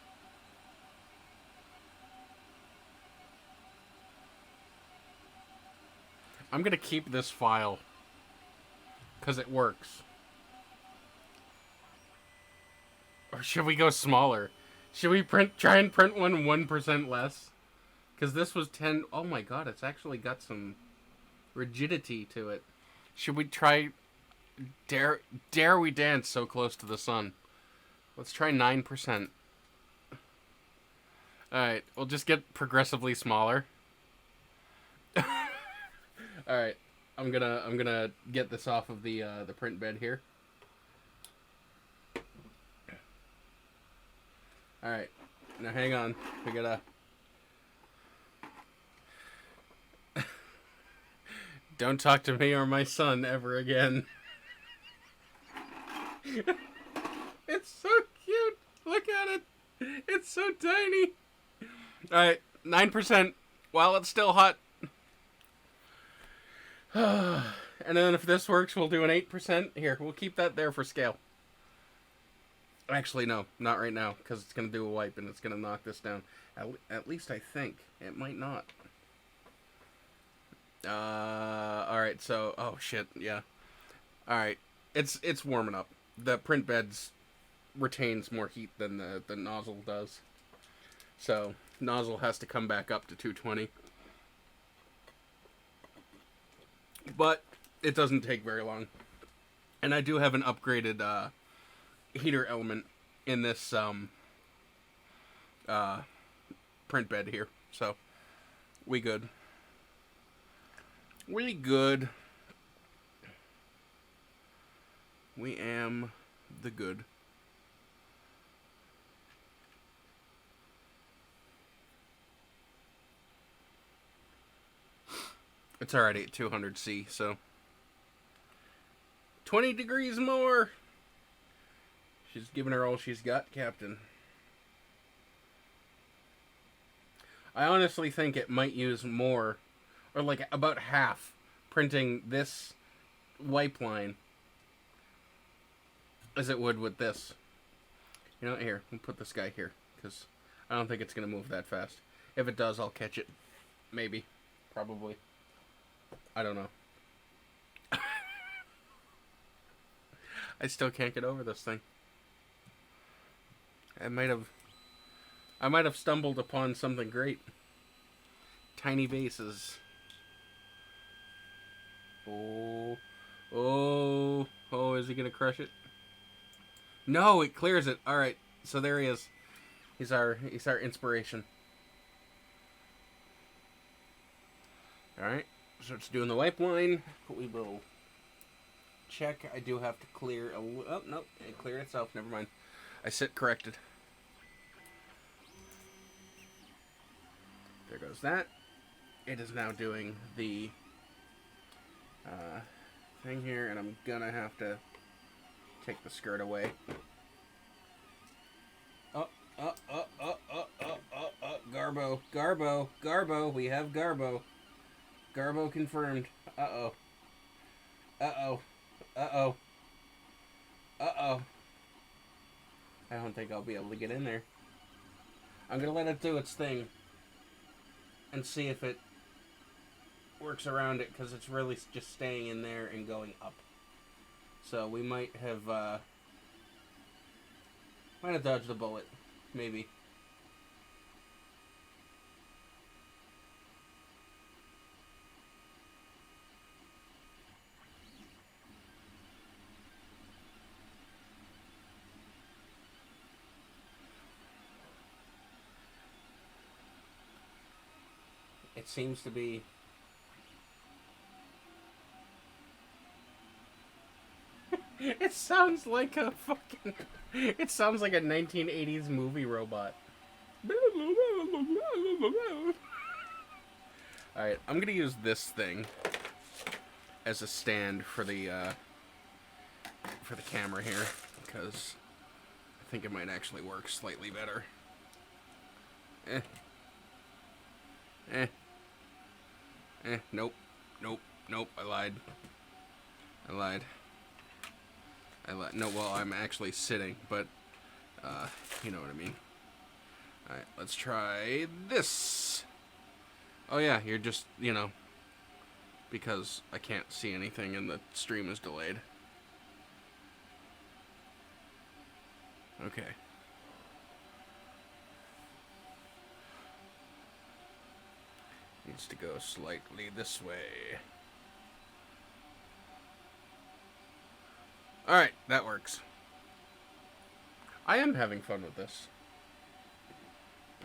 I'm gonna keep this file because it works. Or should we go smaller? Should we try and print one 1% less? Because this was 10. Oh my god, it's actually got some rigidity to it. Should we try... Dare we dance so close to the sun? Let's try 9%. Alright, we'll just get progressively smaller. Alright, I'm gonna get this off of the print bed here. Alright, now hang on. We gotta... Don't talk to me or my son ever again. It's so cute. Look at it. It's so tiny. Alright, 9% while it's still hot. And then if this works, we'll do an 8%. Here, we'll keep that there for scale. Actually, no, not right now, because it's going to do a wipe and it's going to knock this down. At least I think. It might not. Alright, so... Oh, shit, yeah. Alright, it's warming up. The print beds retains more heat than the nozzle does. So, nozzle has to come back up to 220. But it doesn't take very long. And I do have an upgraded heater element in this print bed here. So, we good. We good. We am the good. It's already at 200°C, so 20 degrees more. She's giving her all she's got, Captain. I honestly think it might use more, or like about half, printing this wipe line as it would with this. You know, here, we'll put this guy here, because I don't think it's going to move that fast. If it does, I'll catch it. Maybe. Probably. I don't know. I still can't get over this thing. I might have stumbled upon something great. Tiny vases. Oh, is he gonna crush it? No, it clears it. All right, so there he is. He's our inspiration. All right, so it's doing the wipe line. We will check. I do have to clear. Oh no, it cleared itself. Never mind. I sit corrected. There goes that. It is now doing the thing here, and I'm gonna have to take the skirt away. Garbo. We have Garbo. Garbo confirmed. Uh-oh. I don't think I'll be able to get in there. I'm gonna let it do its thing and see if it works around it, because it's really just staying in there and going up. So we might have dodged the bullet, maybe. It seems to be... It sounds like a fucking... It sounds like a 1980s movie robot. Alright, I'm gonna use this thing as a stand for the camera here, because I think it might actually work slightly better. Nope. I lied. No, well, I'm actually sitting, but, you know what I mean. Alright, let's try this. Oh yeah, you're just, you know, because I can't see anything and the stream is delayed. Okay. Needs to go slightly this way. Alright, that works. I am having fun with this.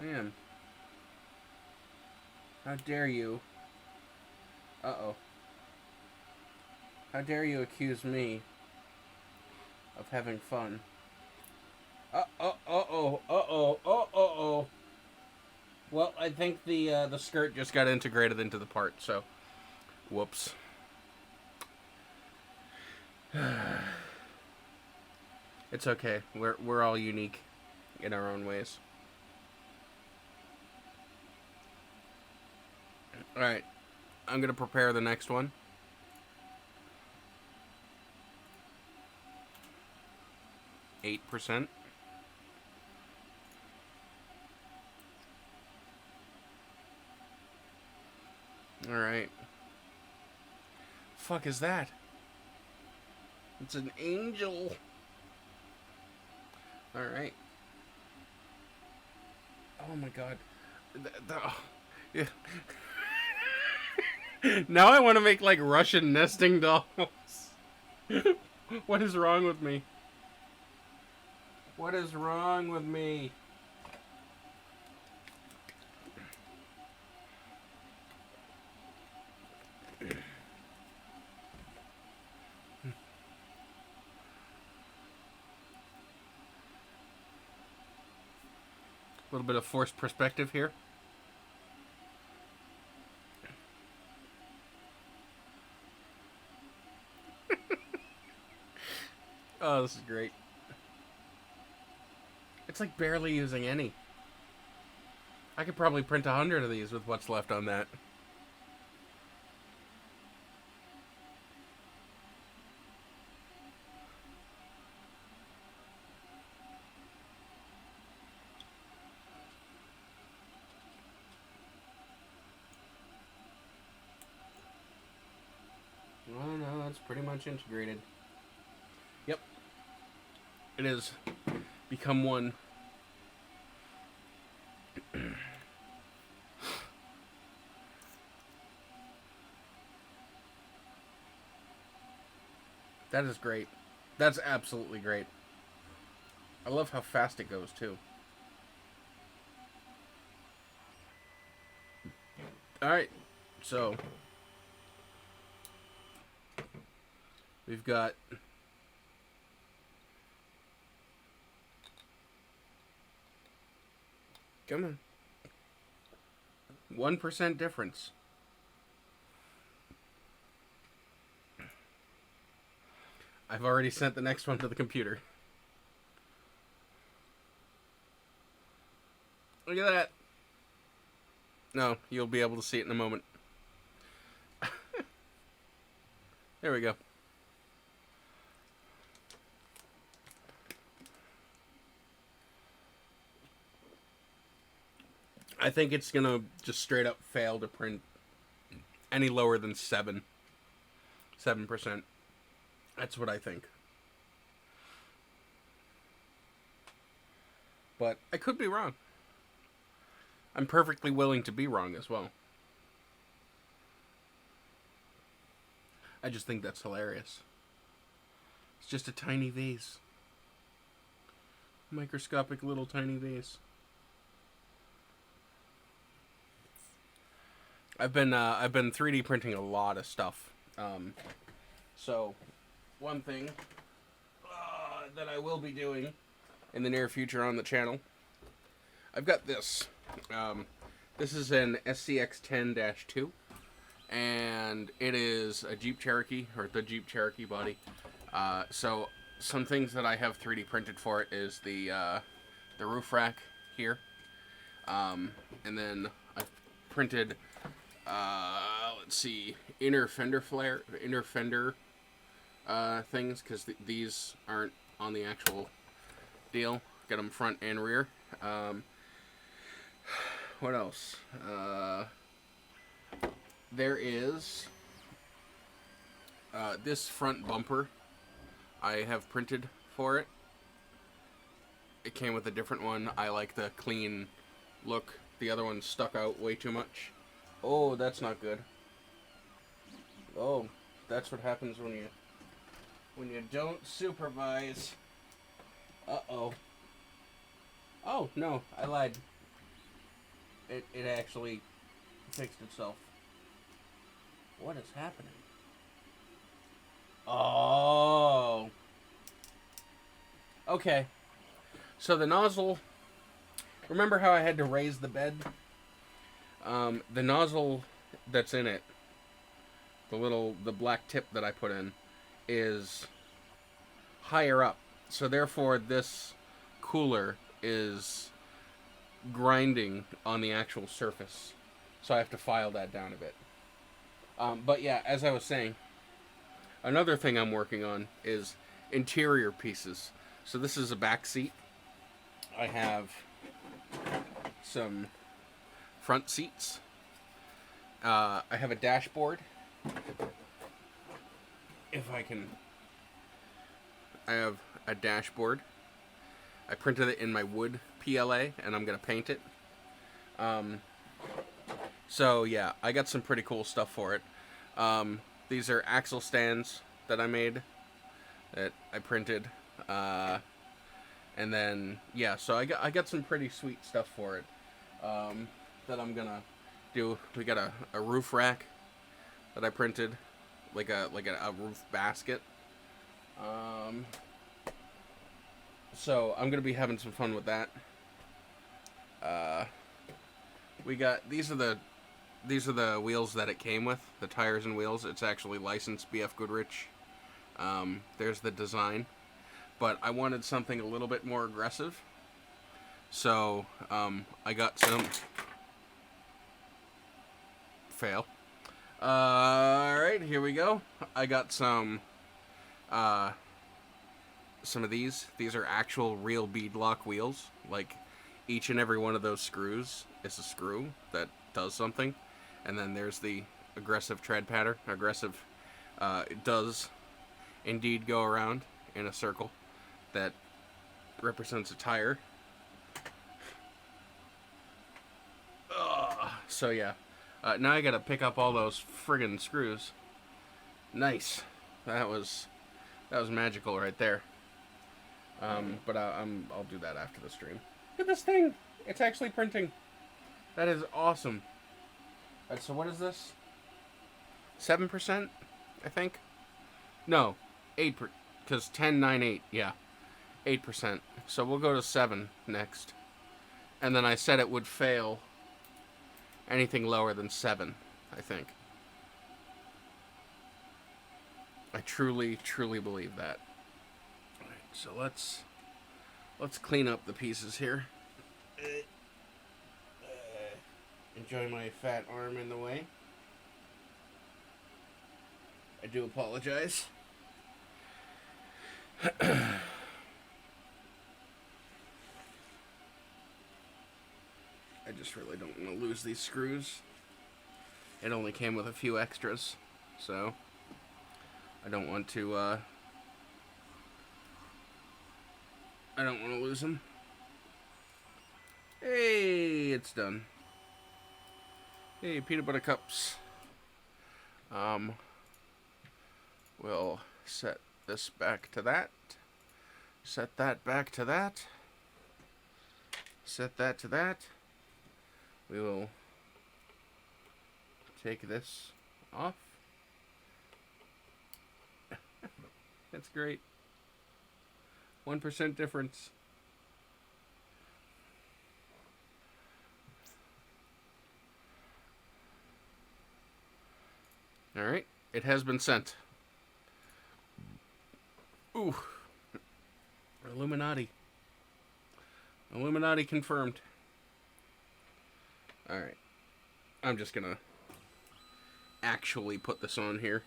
I am. How dare you? Uh-oh. How dare you accuse me of having fun? Uh-oh. Well, I think the skirt just got integrated into the part, so... Whoops. It's okay. We're all unique in our own ways. Alright. I'm gonna prepare the next one. %. Alright. Fuck is that? It's an angel. Alright. Oh my god. Yeah. Now I want to make like Russian nesting dolls. What is wrong with me? What is wrong with me? A little bit of forced perspective here. Oh, this is great. It's like barely using any. I could probably print 100 of these with what's left on that. Well, no, it's pretty much integrated. Yep. It is. Become one. That is great. That's absolutely great. I love how fast it goes, too. Alright. So. We've got... Come on. 1% difference. I've already sent the next one to the computer. Look at that. No, you'll be able to see it in a moment. There we go. I think it's gonna just straight up fail to print any lower than 7%. That's what I think. But I could be wrong. I'm perfectly willing to be wrong as well. I just think that's hilarious. It's just a tiny vase. Microscopic little tiny vase. I've been 3D printing a lot of stuff. So one thing that I will be doing in the near future on the channel, I've got this. This is an SCX-10-2, and it is a Jeep Cherokee, or the Jeep Cherokee body. So some things that I have 3D printed for it is the roof rack here, and then I've printed, let's see, inner fender things, because these aren't on the actual deal. Got them front and rear. What else? There is this front bumper I have printed for it. It came with a different one. I like the clean look. The other one stuck out way too much. Oh, that's not good. Oh, that's what happens when you don't supervise. Uh-oh. Oh, no, I lied. It actually fixed itself. What is happening? Oh. Okay. So the nozzle, remember how I had to raise the bed? The nozzle that's in it, the black tip that I put in, is higher up. So therefore this cooler is grinding on the actual surface. So I have to file that down a bit. But yeah, as I was saying, another thing I'm working on is interior pieces. So this is a back seat. I have some front seats. I have a dashboard. I have a dashboard. I printed it in my wood PLA, and I'm going to paint it. So yeah, I got some pretty cool stuff for it. These are axle stands that I made, that I printed. And then, yeah, so I got some pretty sweet stuff for it, that I'm gonna do. We got a roof rack that I printed, like a roof basket. So I'm gonna be having some fun with that. We got, these are the wheels that it came with, the tires and wheels. It's actually licensed BF Goodrich. There's the design. But I wanted something a little bit more aggressive. So, I got some... Fail. Alright, here we go. I got some of these. These are actual real beadlock wheels. Like, each and every one of those screws is a screw that does something. And then there's the aggressive tread pattern. It does indeed go around in a circle that represents a tire. So yeah, now I gotta pick up all those friggin' screws. Nice, that was magical right there. But I'll do that after the stream. Look at this thing! It's actually printing. That is awesome. Alright, so what is this? 7%, I think. No, 8%, because 1098, yeah. 8%. So we'll go to 7 next. And then I said it would fail anything lower than 7, I think. I truly, truly believe that. Alright, so let's clean up the pieces here. Enjoy my fat arm in the way. I do apologize. I just really don't want to lose these screws. It only came with a few extras, so I don't want to lose them. Hey, it's done. Hey, peanut butter cups. We'll set this back to that. Set that back to that. Set that to that. We will take this off. That's great. 1% difference. Alright, it has been sent. Ooh. Illuminati. Illuminati confirmed. Alright. I'm just gonna actually put this on here.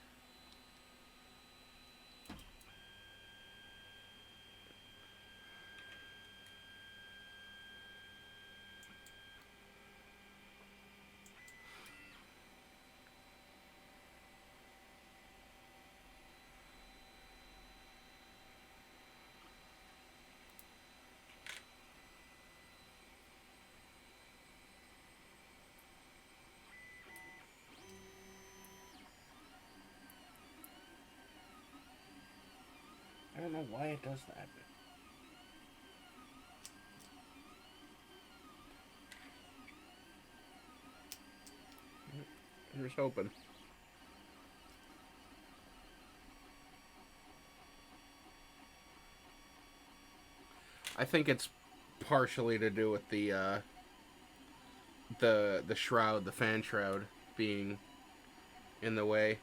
I don't know why it does that. I'm just hoping. I think it's partially to do with the shroud, the fan shroud, being in the way.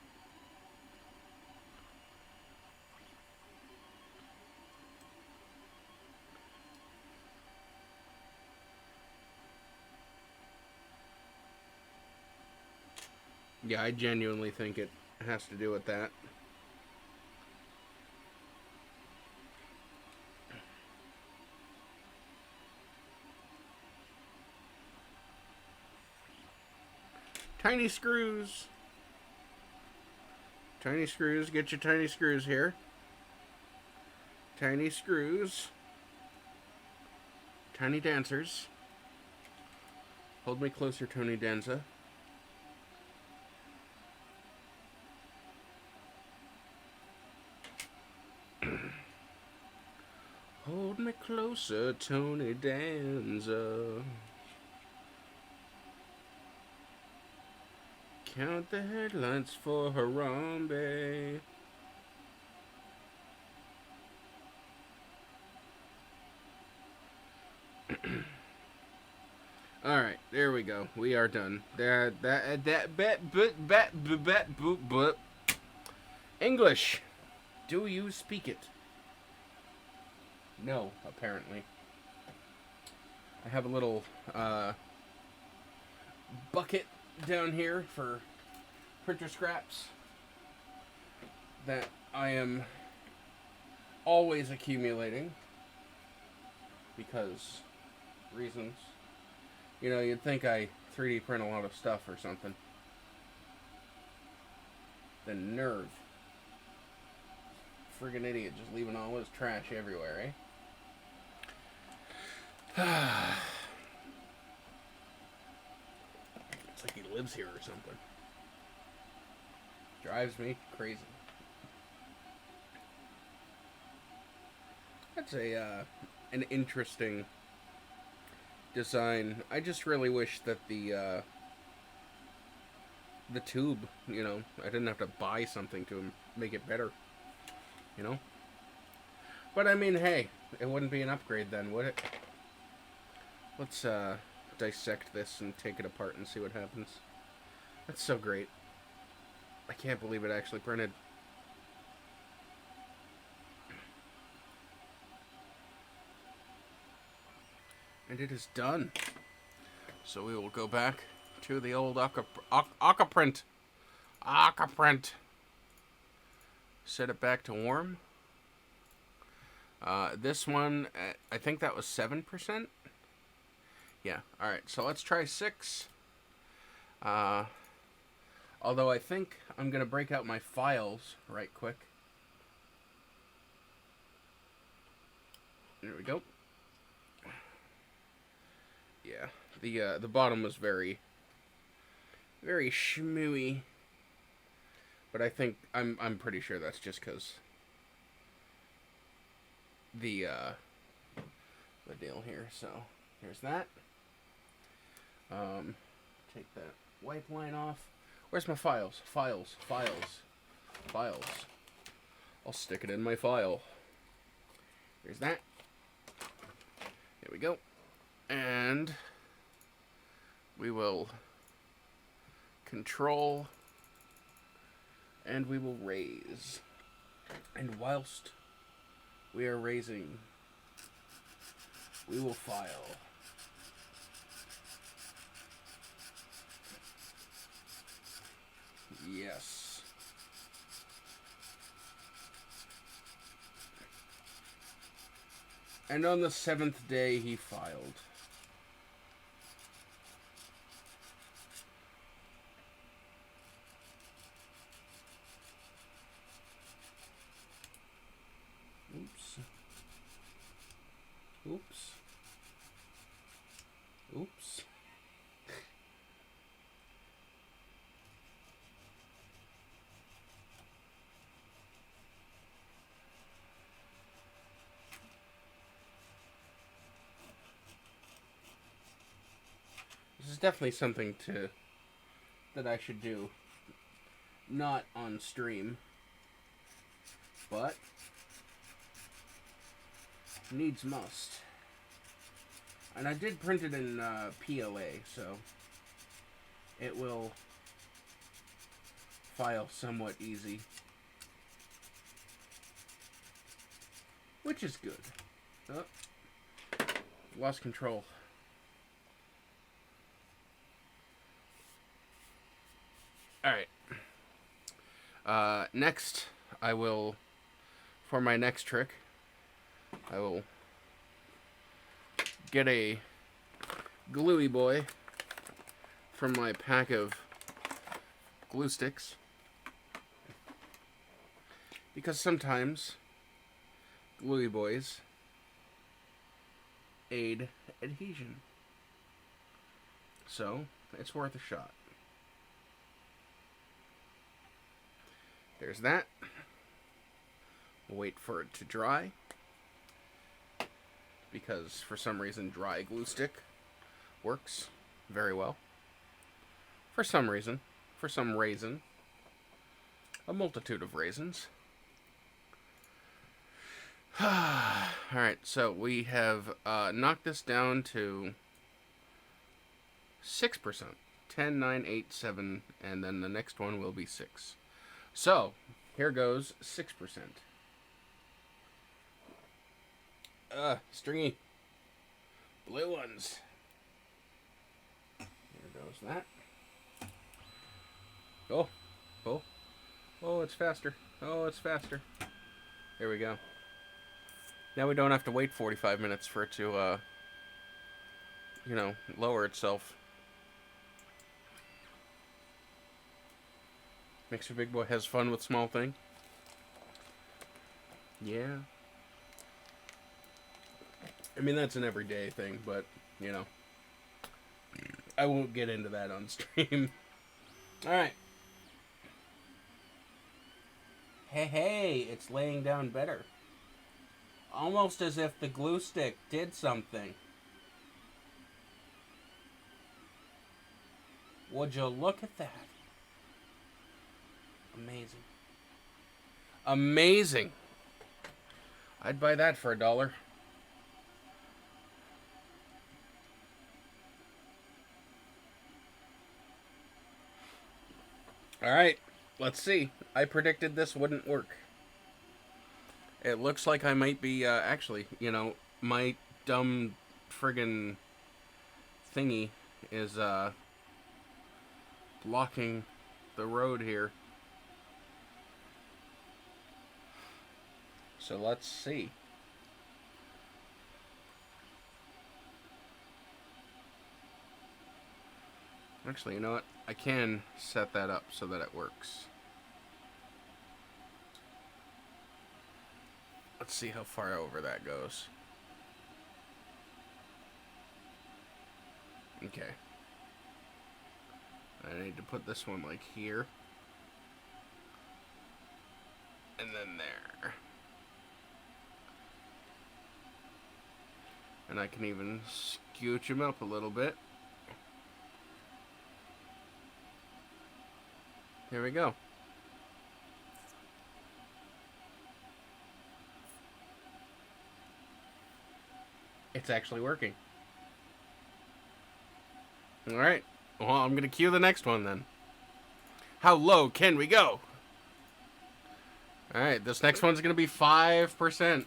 Yeah, I genuinely think it has to do with that. Tiny screws. Tiny screws. Get your tiny screws here. Tiny screws. Tiny dancers. Hold me closer, Tony Danza. Hold me closer, Tony Danza. Count the headlights for Harambe. All right, there we go. We are done. English. Do you speak it? No, apparently. I have a little bucket down here for printer scraps that I am always accumulating because reasons. You know, you'd think I 3D print a lot of stuff or something. The nerve. Friggin' idiot just leaving all his trash everywhere, eh? It's like he lives here or something. Drives me crazy. That's an interesting design. I just really wish that the tube, you know, I didn't have to buy something to make it better, you know? But I mean, hey, it wouldn't be an upgrade then, would it? Let's dissect this and take it apart and see what happens. That's so great. I can't believe it actually printed. And it is done. So we will go back to the old Aquaprint. Aquaprint. Set it back to warm. This one, I think that was 7%. Yeah, alright, so let's try 6. Although I think I'm going to break out my files right quick. There we go. Yeah, the bottom was very schmooey. But I think, I'm pretty sure that's just because the deal here. So, here's that. Take that wipe line off. Where's my files? Files. Files. Files. I'll stick it in my file. There's that. There we go. And we will control and we will raise. And whilst we are raising, we will file. Yes. And on the 7th day, he filed. Oops. Oops. Oops. This is definitely something that I should do. Not on stream, but needs must. And I did print it in PLA, so it will file somewhat easy, which is good. Oh, lost control. Alright. Next, I will, for my next trick, I will get a gluey boy from my pack of glue sticks. Because sometimes gluey boys aid adhesion. So, it's worth a shot. There's that. We'll wait for it to dry. Because for some reason dry glue stick works very well. For some reason. For some reason. A multitude of reasons. Alright, so we have knocked this down to 6%. 10, 9, 8, 7, and then the next one will be 6. So, here goes 6%. Stringy. Blue ones. There goes that. Oh, oh, oh, it's faster. Oh, it's faster. There we go. Now we don't have to wait 45 minutes for it to, lower itself. Makes your big boy has fun with small thing. Yeah. I mean, that's an everyday thing, but, I won't get into that on stream. Alright. Hey, it's laying down better. Almost as if the glue stick did something. Would you look at that? Amazing. Amazing. I'd buy that for $1. Alright, let's see. I predicted this wouldn't work. It looks like I might be, actually, my dumb friggin' thingy is, blocking the road here. So let's see. Actually, you know what? I can set that up so that it works. Let's see how far over that goes. Okay. I need to put this one like here. And then there. And I can even scooch him up a little bit. Here we go. It's actually working. Alright. Well, I'm going to cue the next one then. How low can we go? Alright, this next one's going to be 5%.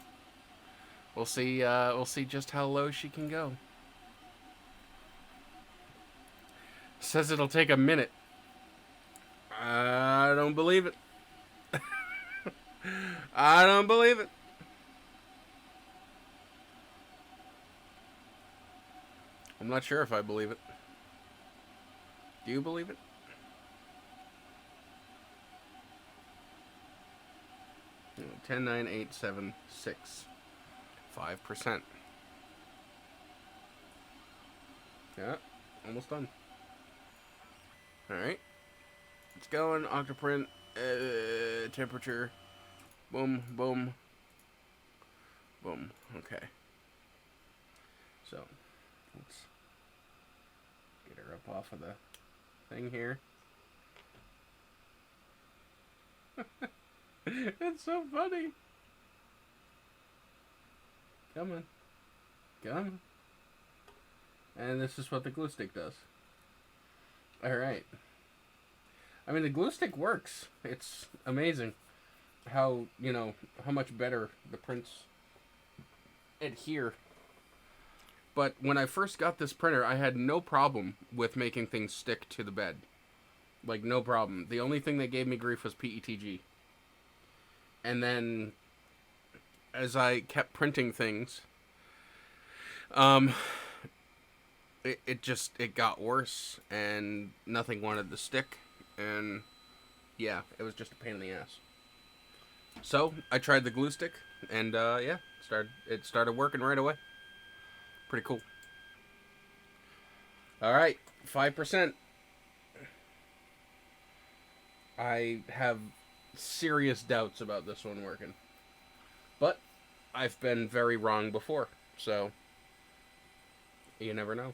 We'll see just how low she can go. Says it'll take a minute. I don't believe it. I don't believe it. I'm not sure if I believe it. Do you believe it? No, 10, 9, 8, 7, 6. 5%. Yeah, almost done. Alright. It's going. Octoprint. Temperature. Boom, boom. Boom. Okay. So, let's get her up off of the thing here. It's so funny. Come on. Come on. And this is what the glue stick does. Alright. I mean, the glue stick works. It's amazing how, you know, how much better the prints adhere. But when I first got this printer, I had no problem with making things stick to the bed. Like, no problem. The only thing that gave me grief was PETG. And then, as I kept printing things, it got worse, and nothing wanted to stick, and yeah, it was just a pain in the ass. So I tried the glue stick, and yeah, it started working right away. Pretty cool. All right, 5%. I have serious doubts about this one working, but I've been very wrong before, so you never know.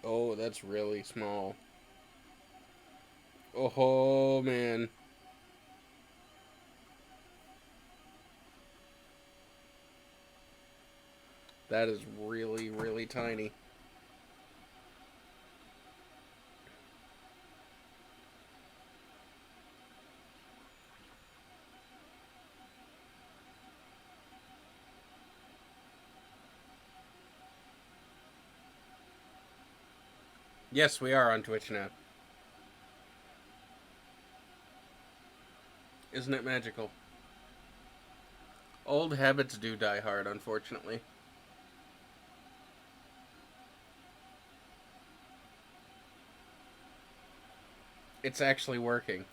Oh, that's really small. Oh, man. That is really, really tiny. Yes, we are on Twitch now. Isn't it magical? Old habits do die hard, unfortunately. It's actually working.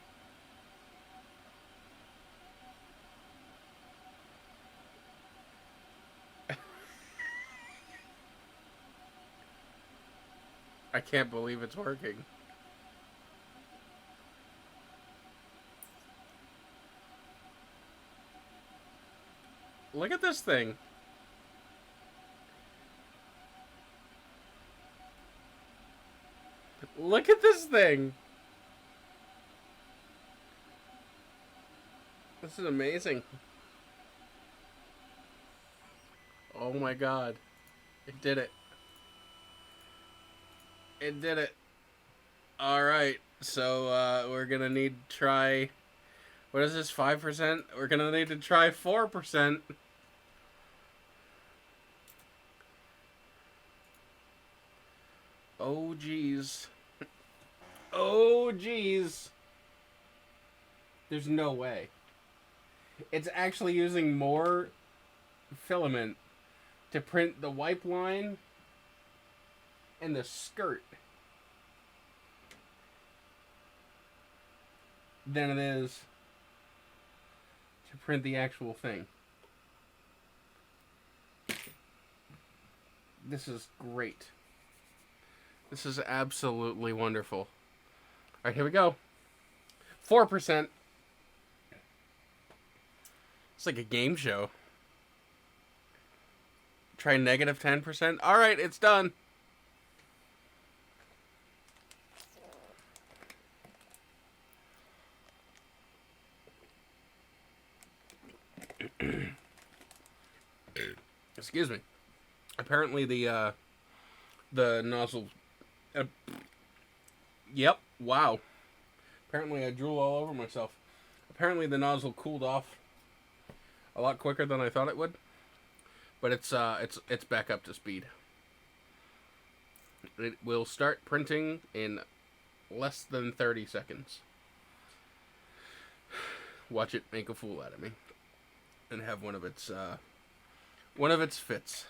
I can't believe it's working. Look at this thing. Look at this thing. This is amazing. Oh my god. It did it. It did it. Alright, so we're gonna need to try... What is this, 5%? We're gonna need to try 4%. Oh, jeez. Oh, jeez. There's no way. It's actually using more filament to print the wipe line and the skirt than it is to print the actual thing. This is great. This is absolutely wonderful. Alright, here we go. 4%. It's like a game show. Try negative 10%. Alright, it's done. Excuse me. Apparently the nozzle... yep, wow. Apparently I drool all over myself. Apparently the nozzle cooled off a lot quicker than I thought it would. But it's back up to speed. It will start printing in less than 30 seconds. Watch it make a fool out of me. And have one of its fits.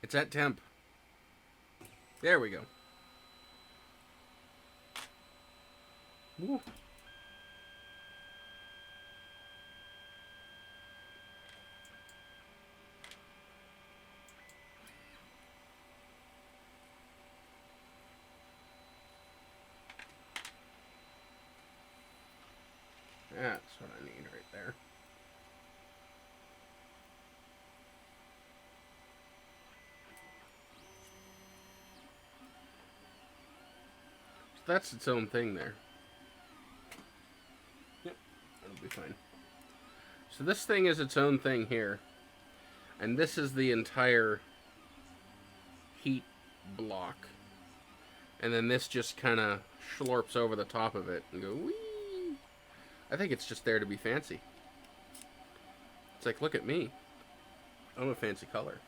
It's at temp. There we go. Woo. That's what I need right there. So that's its own thing there. Yep, that'll be fine. So this thing is its own thing here. And this is the entire heat block. And then this just kind of schlorps over the top of it and go whee! I think it's just there to be fancy. It's like, look at me. I'm a fancy color.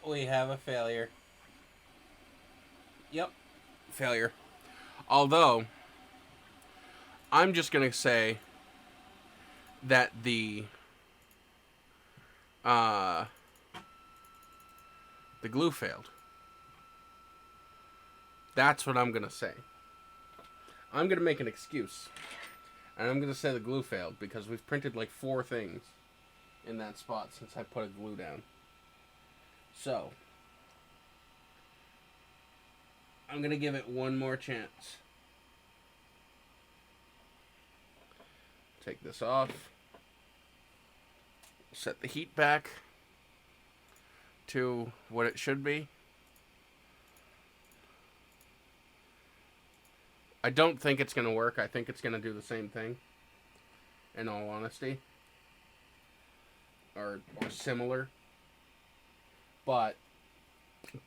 We have a failure. Yep. Failure. Although, I'm just going to say that the glue failed. That's what I'm going to say. I'm going to make an excuse. And I'm going to say the glue failed because we've printed like 4 things in that spot since I put a glue down. So, I'm going to give it one more chance. Take this off. Set the heat back to what it should be. I don't think it's going to work. I think it's going to do the same thing, in all honesty. Or similar. But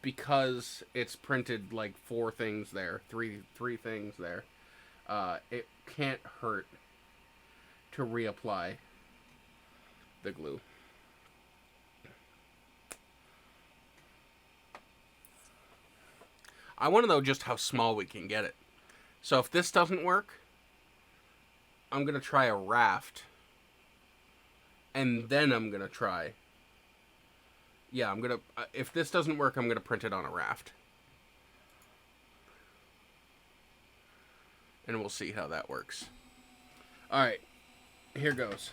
because it's printed like 4 things there, three things there, it can't hurt to reapply the glue. I want to know just how small we can get it. So if this doesn't work, I'm going to try a raft. And then I'm going to try... yeah, I'm going to... if this doesn't work, I'm going to print it on a raft. And we'll see how that works. Alright, here goes.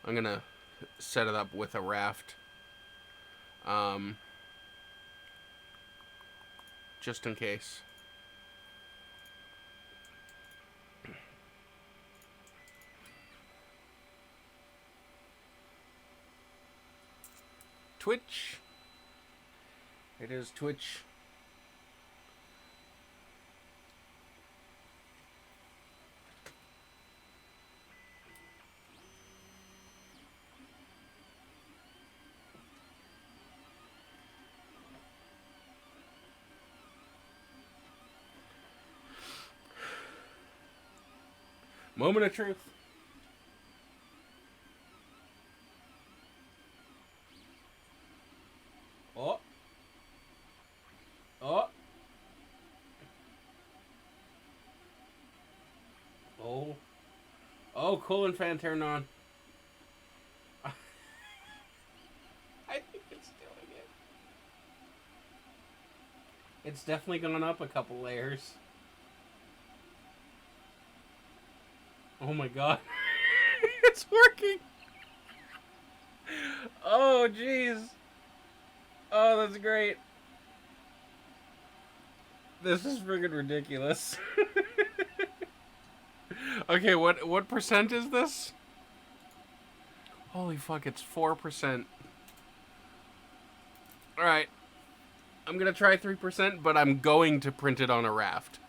I'm going to set it up with a raft. Just in case. Twitch. It is Twitch. Moment of truth. Oh. Oh. Oh. Oh, coolant fan turned on. I It's definitely gone up a couple layers. Oh my god. It's working! Oh, jeez. Oh, that's great. This is friggin' ridiculous. Okay, what percent is this? Holy fuck, it's 4%. Alright. I'm gonna try 3%, but I'm going to print it on a raft.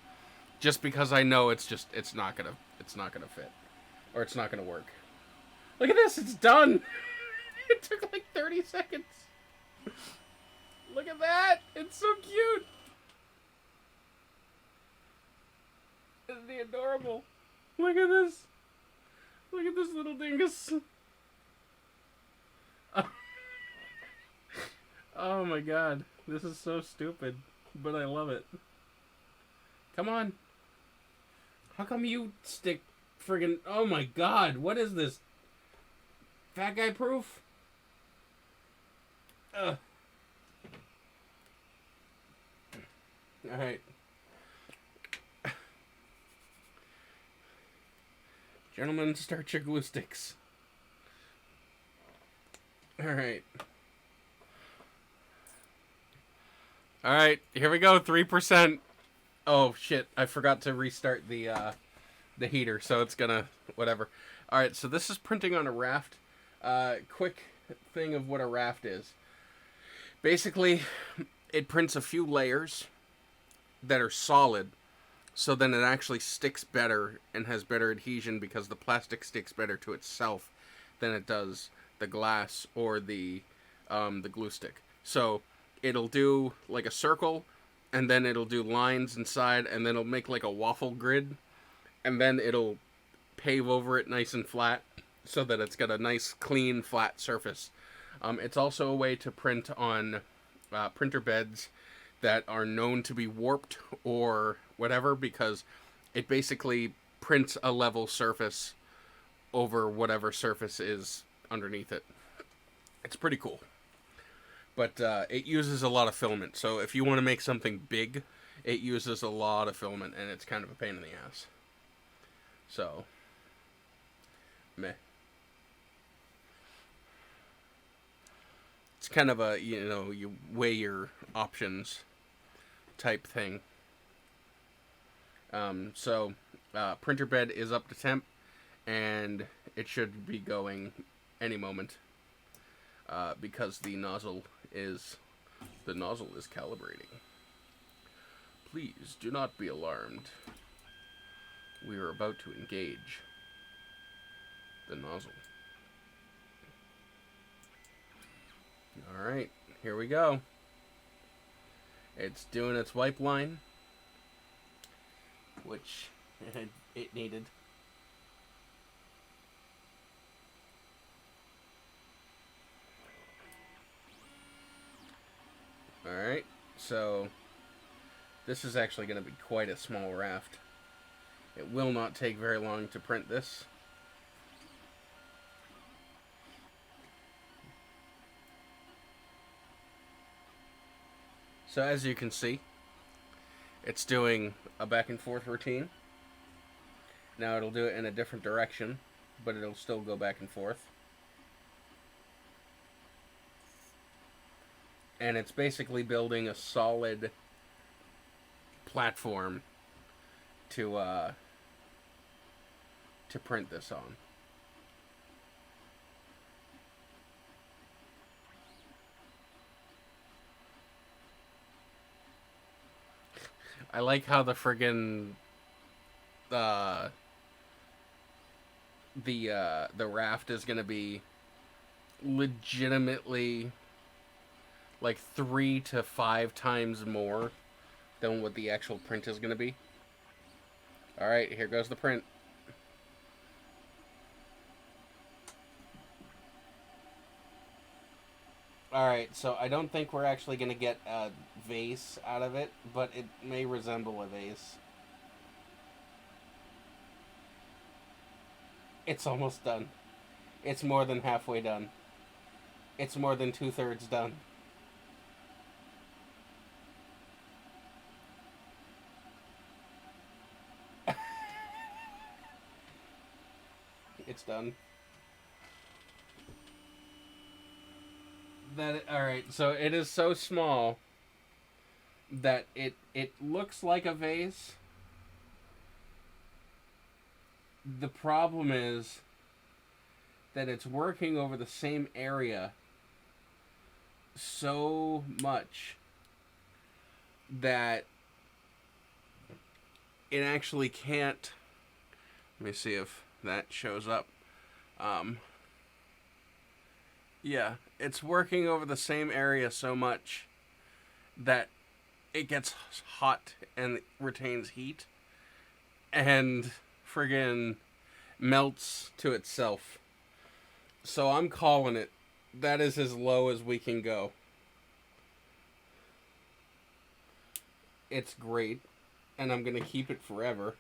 Just because I know it's not gonna fit. Or it's not gonna work. Look at this, it's done! It took like 30 seconds. Look at that! It's so cute! Isn't he adorable? Look at this! Look at this little dingus! Oh my god. This is so stupid. But I love it. Come on. How come you stick friggin'... Oh my god, what is this? Fat guy proof? Ugh. Alright. Gentlemen, start your glue sticks. Alright. Alright, here we go, 3%. Oh, shit, I forgot to restart the heater, so it's gonna... whatever. Alright, so this is printing on a raft. Quick thing of what a raft is. Basically, it prints a few layers that are solid, so then it actually sticks better and has better adhesion because the plastic sticks better to itself than it does the glass or the glue stick. So it'll do like a circle, and then it'll do lines inside, and then it'll make like a waffle grid, and then it'll pave over it nice and flat so that it's got a nice clean flat surface. It's also a way to print on printer beds that are known to be warped or whatever, because it basically prints a level surface over whatever surface is underneath it. It's pretty cool. But it uses a lot of filament, so if you want to make something big, it uses a lot of filament, and it's kind of a pain in the ass. So, meh. It's kind of a, you weigh your options type thing. Printer bed is up to temp, and it should be going any moment, because the nozzle is calibrating. Please do not be alarmed. We are about to engage the nozzle. Alright, here we go. It's doing its wipe line, which it needed. Alright, so this is actually going to be quite a small raft. It will not take very long to print this. So as you can see, it's doing a back and forth routine. Now it'll do it in a different direction, but it'll still go back and forth. And it's basically building a solid platform to print this on. I like how the friggin' the raft is gonna be legitimately like 3 to 5 times more than what the actual print is gonna be. Alright, here goes the print. Alright, so I don't think we're actually going to get a vase out of it, but it may resemble a vase. It's almost done. It's more than halfway done. It's more than 2/3 done. it's done. Alright, so it is so small that it looks like a vase. The problem is that it's working over the same area so much that it actually can't. Let me see if that shows up. Yeah, it's working over the same area so much that it gets hot and retains heat and friggin' melts to itself. So I'm calling it. That is as low as we can go. It's great, and I'm going to keep it forever.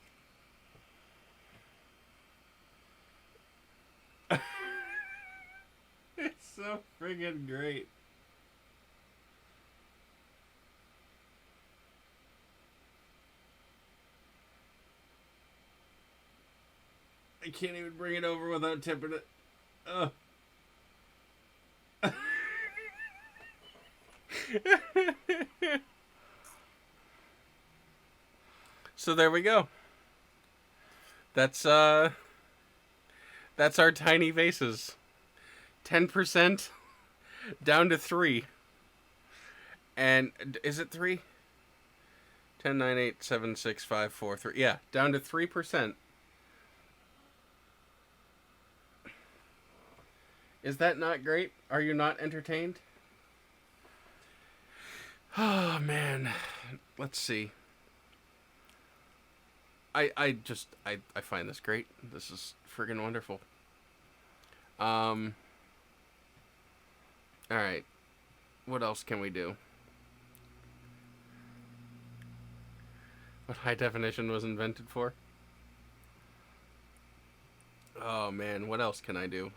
It's so friggin' great. I can't even bring it over without tipping it. Ugh. So there we go. That's our tiny vases. 10% down to 3. And is it 3? 10, 9, 8, 7, 6, 5, 4, 3. Yeah, down to 3%. Is that not great? Are you not entertained? Oh, man. Let's see. I find this great. This is friggin' wonderful. Alright. What else can we do? What high definition was invented for? Oh, man. What else can I do?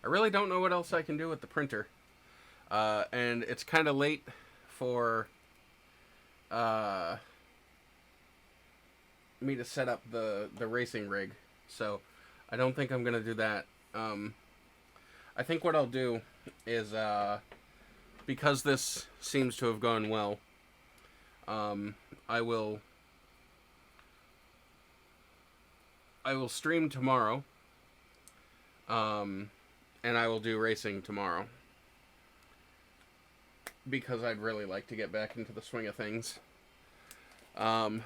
I really don't know what else I can do with the printer. And it's kind of late for me to set up the racing rig. So I don't think I'm going to do that. I think what I'll do is, because this seems to have gone well, I will stream tomorrow. And I will do racing tomorrow. Because I'd really like to get back into the swing of things. I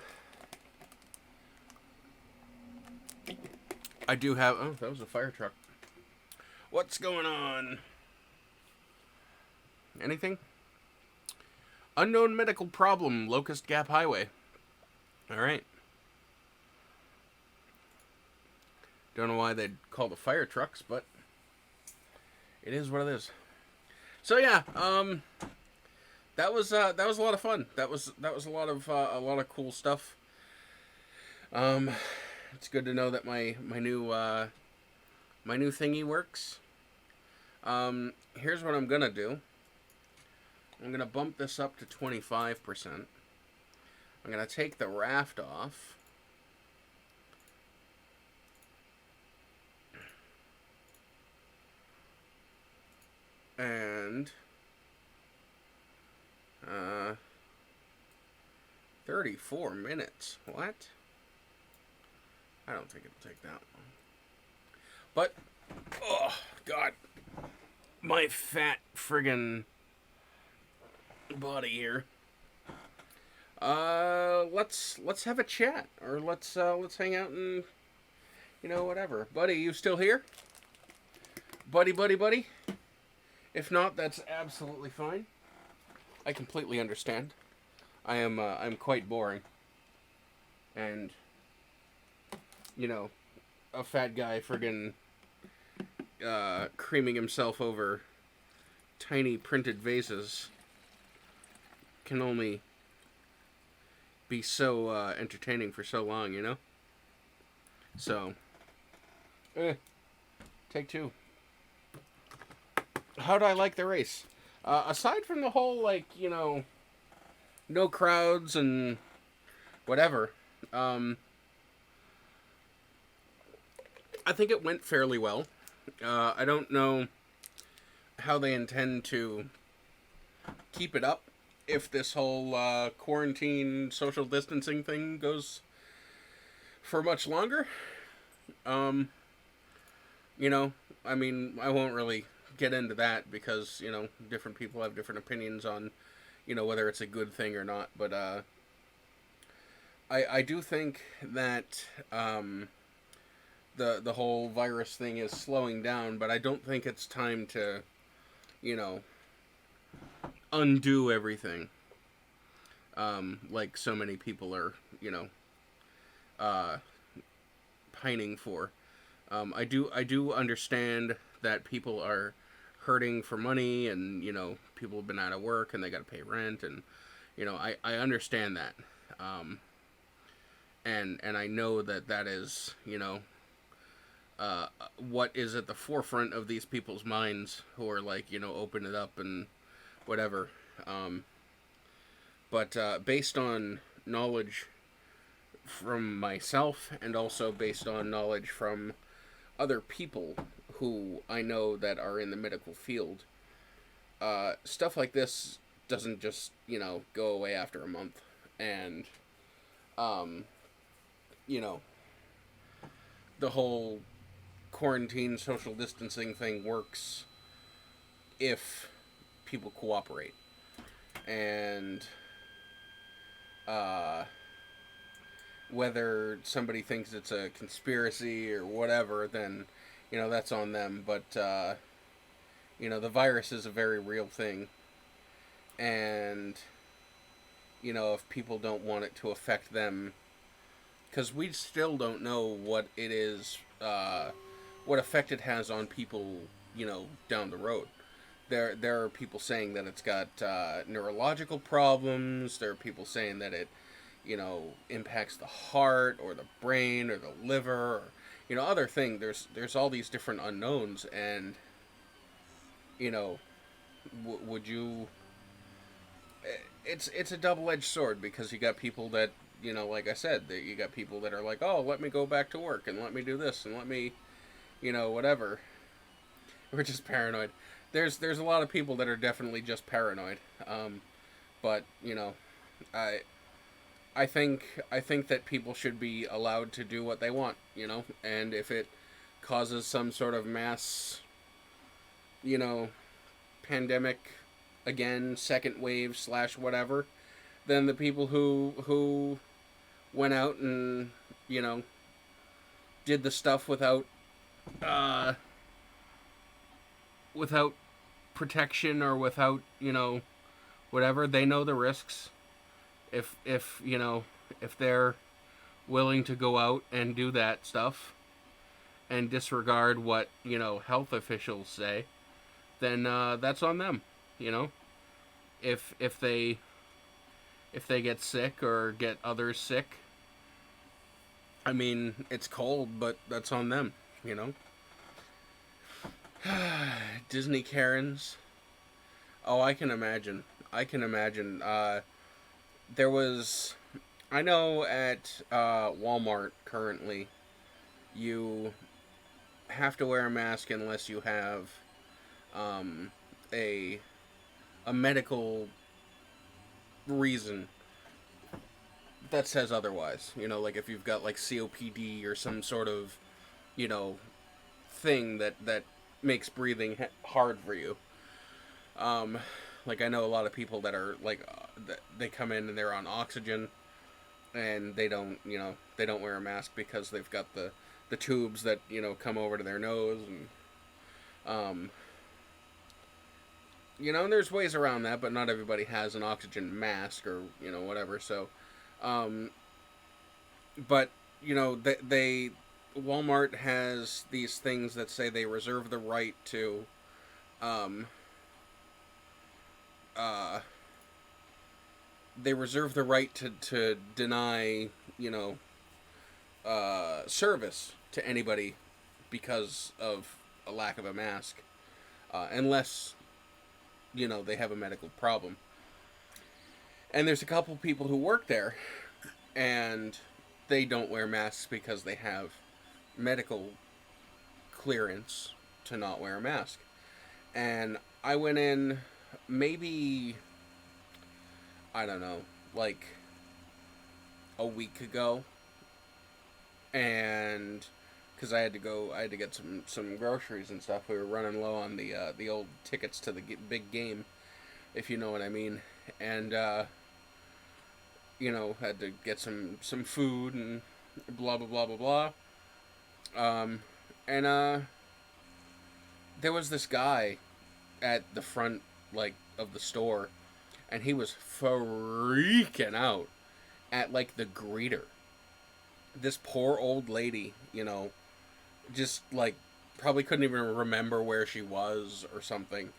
do have... Oh, that was a fire truck. What's going on? Anything? Unknown medical problem, Locust Gap Highway. Alright. Don't know why they'd call the fire trucks, but it is what it is. So yeah, that was a lot of fun. That was a lot of cool stuff. It's good to know that my new thingy works. Here's what I'm gonna do. I'm gonna bump this up to 25%. I'm gonna take the raft off. And 34 minutes. What? I don't think it'll take that long. But, oh, God. My fat friggin' body here. Let's have a chat. Or let's hang out and, whatever. Buddy, you still here? Buddy? If not, that's absolutely fine. I completely understand. I'm quite boring. And, a fat guy friggin' creaming himself over tiny printed vases can only be so entertaining for so long, So, take 2. How'd I like the race? Aside from the whole, no crowds and whatever, I think it went fairly well. I don't know how they intend to keep it up if this whole quarantine social distancing thing goes for much longer. Um, you know, I mean, I won't really get into that because, different people have different opinions on, whether it's a good thing or not. But I do think that the whole virus thing is slowing down, but I don't think it's time to, you know, undo everything. Like so many people are, uh, pining for. I do understand that people are hurting for money, and people have been out of work and they got to pay rent, and I understand that, and I know that is what is at the forefront of these people's minds who are like open it up and whatever. But based on knowledge from myself and also based on knowledge from other people who I know that are in the medical field, stuff like this doesn't just, go away after a month. And, um, you know, the whole quarantine social distancing thing works if people cooperate. And, whether somebody thinks it's a conspiracy or whatever, then, that's on them. But, the virus is a very real thing. And, if people don't want it to affect them, because we still don't know what it is, what effect it has on people, down the road. There are people saying that it's got neurological problems. There are people saying that it, impacts the heart or the brain or the liver, or, other thing. There's all these different unknowns, and, would you? It's a double-edged sword, because you got people that, like I said, that you got people that are like, oh, let me go back to work and let me do this and let me, whatever. We're just paranoid. There's a lot of people that are definitely just paranoid. But I think that people should be allowed to do what they want, and if it causes some sort of mass, pandemic, again, second wave / whatever, then the people who went out and did the stuff without protection or without whatever, they know the risks. If they're willing to go out and do that stuff and disregard what health officials say, then that's on them. If they get sick or get others sick, I mean, it's cold, but that's on them. Disney Karens. Oh, I can imagine. There was, I know at Walmart currently, you have to wear a mask unless you have a medical reason that says otherwise. Like if you've got like COPD or some sort of, thing that makes breathing hard for you. Like I know a lot of people that are like, they come in and they're on oxygen, and they don't wear a mask because they've got the tubes that come over to their nose, and and there's ways around that, but not everybody has an oxygen mask or whatever. So, but they Walmart has these things that say they reserve the right to to deny, service to anybody because of a lack of a mask, unless, they have a medical problem. And there's a couple people who work there, and they don't wear masks because they have medical clearance to not wear a mask. And I went in maybe, I don't know, like a week ago, and because I had to get some groceries and stuff. We were running low on the old tickets to the big game, if you know what I mean, and had to get some food and blah blah blah blah blah. And there was this guy at the front of the store, and he was freaking out at the greeter. This poor old lady, just probably couldn't even remember where she was or something.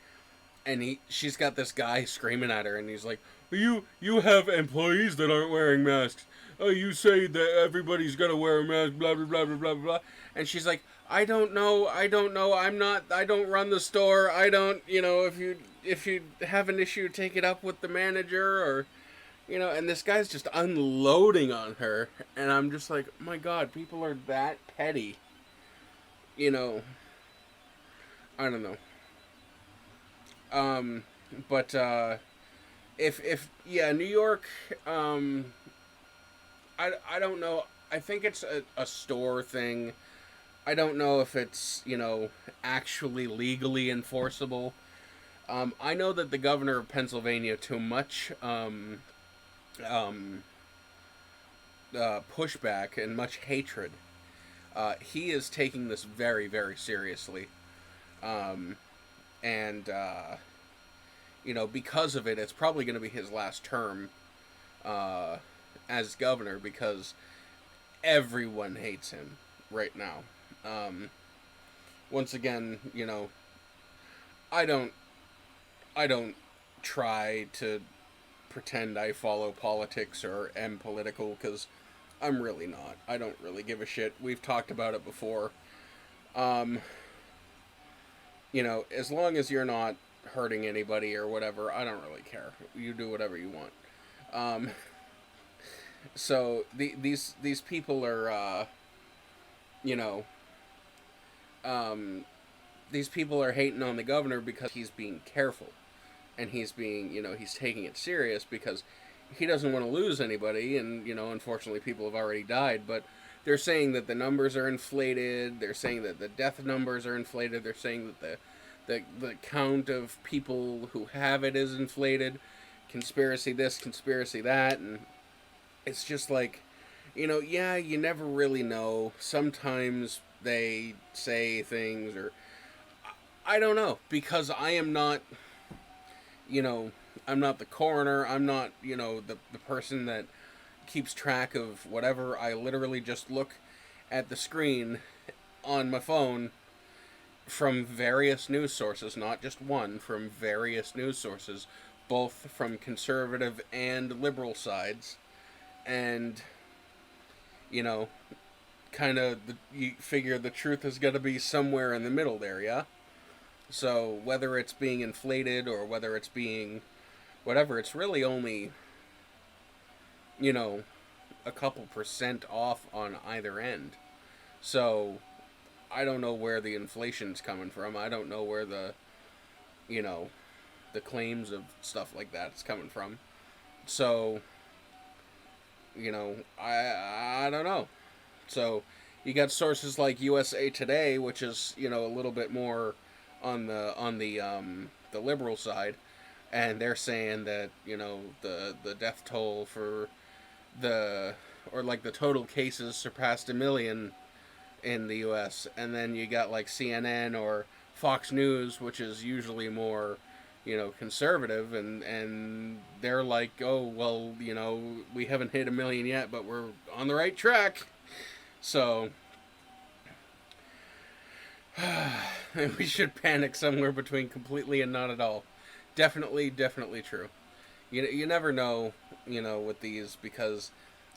And she's got this guy screaming at her, and he's like, you have employees that aren't wearing masks. Oh, you say that everybody's gonna wear a mask, blah blah blah blah blah blah. And she's like, I don't know, I don't run the store. I don't, if you have an issue, take it up with the manager, or and this guy's just unloading on her, and I'm just like, my God, people are that petty. I don't know. But if New York, I don't know. I think it's a store thing. I don't know if it's, actually legally enforceable. I know that the governor of Pennsylvania, too much pushback and much hatred, he is taking this very, very seriously. And because of it, it's probably going to be his last term as governor, because everyone hates him right now. Once again, I don't try to pretend I follow politics or am political, because I'm really not. I don't really give a shit. We've talked about it before. As long as you're not hurting anybody or whatever, I don't really care. You do whatever you want. So these people are, these people are hating on the governor because he's being careful, and he's being, he's taking it serious because he doesn't want to lose anybody, and unfortunately people have already died, but they're saying that the numbers are inflated. They're saying that the death numbers are inflated. They're saying that the count of people who have it is inflated. Conspiracy this, conspiracy that, and it's just you never really know. Sometimes they say things, or I don't know, because I am not, I'm not the coroner. I'm not, the person that keeps track of whatever. I literally just look at the screen on my phone from various news sources, not just one, from various news sources, both from conservative and liberal sides, and, kind of, you figure the truth is going to be somewhere in the middle there, yeah? So, whether it's being inflated or whether it's being whatever, it's really only, a couple % off on either end. So, I don't know where the inflation's coming from. I don't know where the claims of stuff like that is coming from. So, I don't know. So, you got sources like USA Today, which is, a little bit more on the liberal side, and they're saying that, the death toll for the total cases surpassed 1 million in the US. And then you got CNN or Fox News, which is usually more, conservative, and they're like, oh, well, we haven't hit 1 million yet, but we're on the right track. So we should panic somewhere between completely and not at all. Definitely true. You never know, with these, because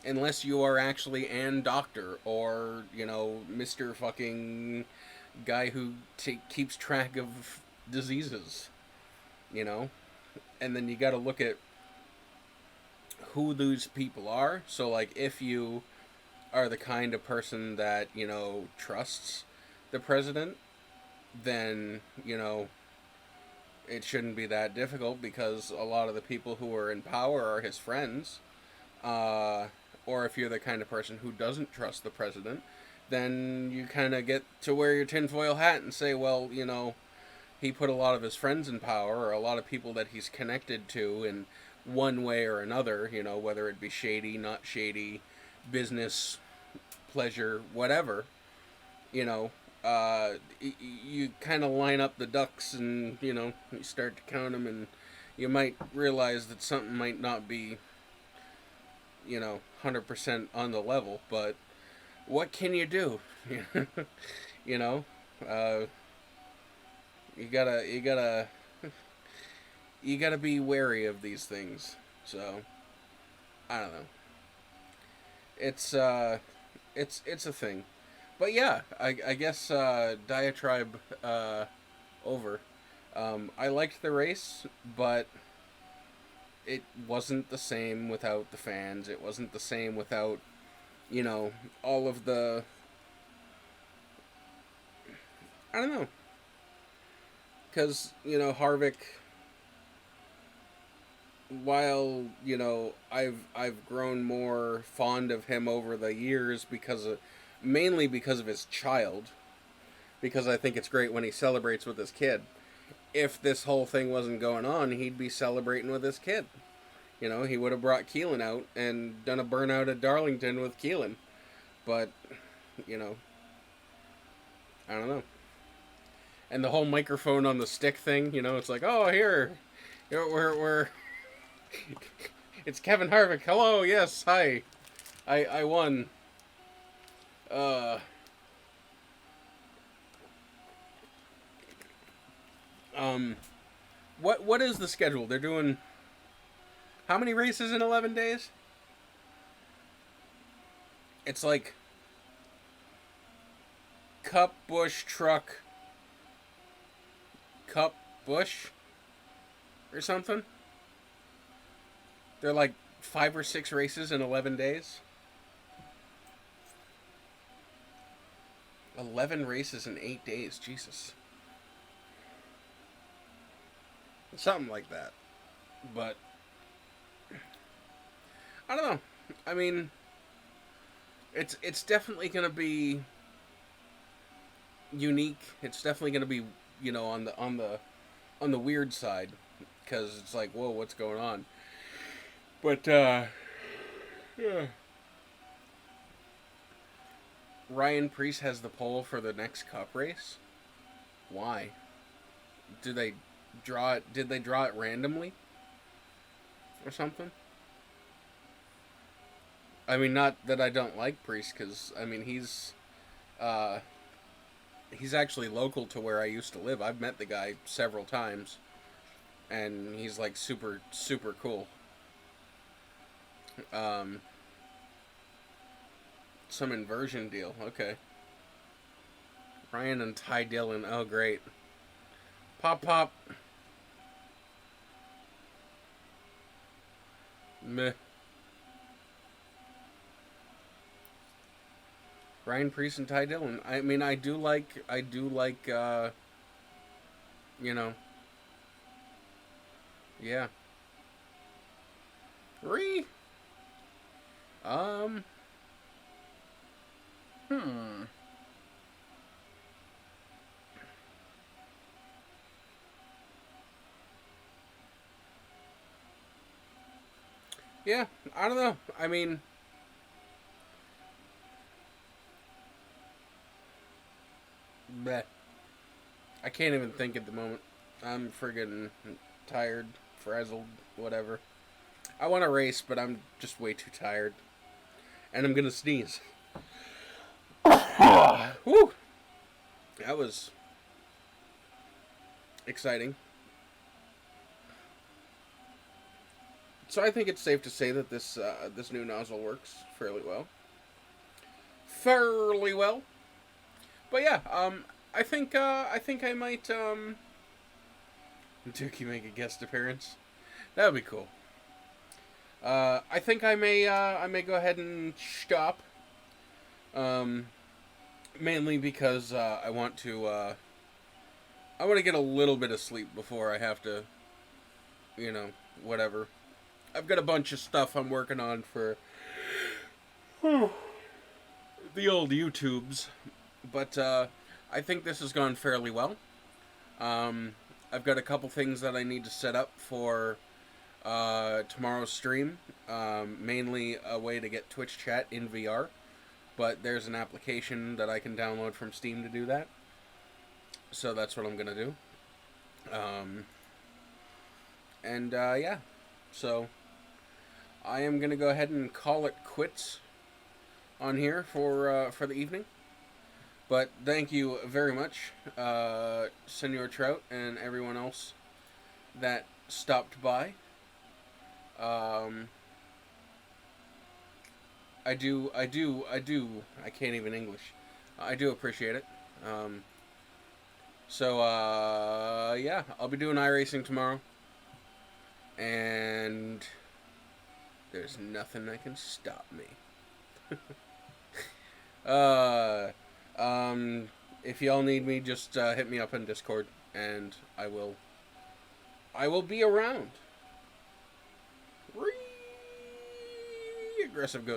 unless you are actually an doctor or, Mr. fucking guy who keeps track of diseases, and then you got to look at who those people are. So, if you are the kind of person that, trusts the president, then, it shouldn't be that difficult because a lot of the people who are in power are his friends. Or if you're the kind of person who doesn't trust the president, then you kind of get to wear your tinfoil hat and say, well, he put a lot of his friends in power, or a lot of people that he's connected to in one way or another, whether it be shady, not shady, business, pleasure, whatever, you kind of line up the ducks and, you start to count them, and you might realize that something might not be, 100% on the level, but what can you do? you know, you gotta be wary of these things. So, I don't know. It's a thing. But yeah, I guess diatribe over. I liked the race, but it wasn't the same without the fans. It wasn't the same without, all of the... I don't know. Because, Harvick, while, I've grown more fond of him over the years mainly because of his child, because I think it's great when he celebrates with his kid. If this whole thing wasn't going on, he'd be celebrating with his kid. He would have brought Keelan out and done a burnout at Darlington with Keelan. But, I don't know. And the whole microphone on the stick thing, it's like, oh, here, we're it's Kevin Harvick. Hello, yes, hi. I won. What is the schedule? They're doing how many races in 11 days? It's like Cup, Busch, Truck, Cup, Busch, or something. They're like 5 or 6 races in 11 days. 11 races in 8 days, Jesus. Something like that. But I don't know. I mean, it's definitely going to be unique. It's definitely going to be, on the weird side, because it's like, whoa, what's going on? But yeah. Ryan Preece has the pole for the next Cup race. Why? Did they draw it randomly or something? I mean, not that I don't like Preece, because I mean he's actually local to where I used to live. I've met the guy several times, and he's like super super cool. Some inversion deal. Okay. Ryan and Ty Dillon. Oh, great. Pop, pop. Meh. Ryan Preece and Ty Dillon. I mean, I do like, yeah. Re. Yeah, I don't know. I mean, bleh. I can't even think at the moment. I'm friggin' tired, frazzled, whatever. I want to race, but I'm just way too tired. And I'm gonna sneeze. Woo! That was exciting. So I think it's safe to say that this new nozzle works fairly well. But yeah, I think I might Dookie make a guest appearance. That would be cool. I think I may go ahead and stop. Mainly because I want to get a little bit of sleep before I have to, you know, whatever. I've got a bunch of stuff I'm working on for the old YouTubes, but I think this has gone fairly well. I've got a couple things that I need to set up for tomorrow's stream. Mainly a way to get Twitch chat in VR, but there's an application that I can download from Steam to do that. So that's what I'm gonna do. Yeah, so I am gonna go ahead and call it quits on here for the evening. But thank you very much, Senor Trout, and everyone else that stopped by. I can't even English. I do appreciate it. Yeah, I'll be doing iRacing tomorrow. And there's nothing that can stop me. If y'all need me, just hit me up on Discord, and I will be around. Aggressive goes.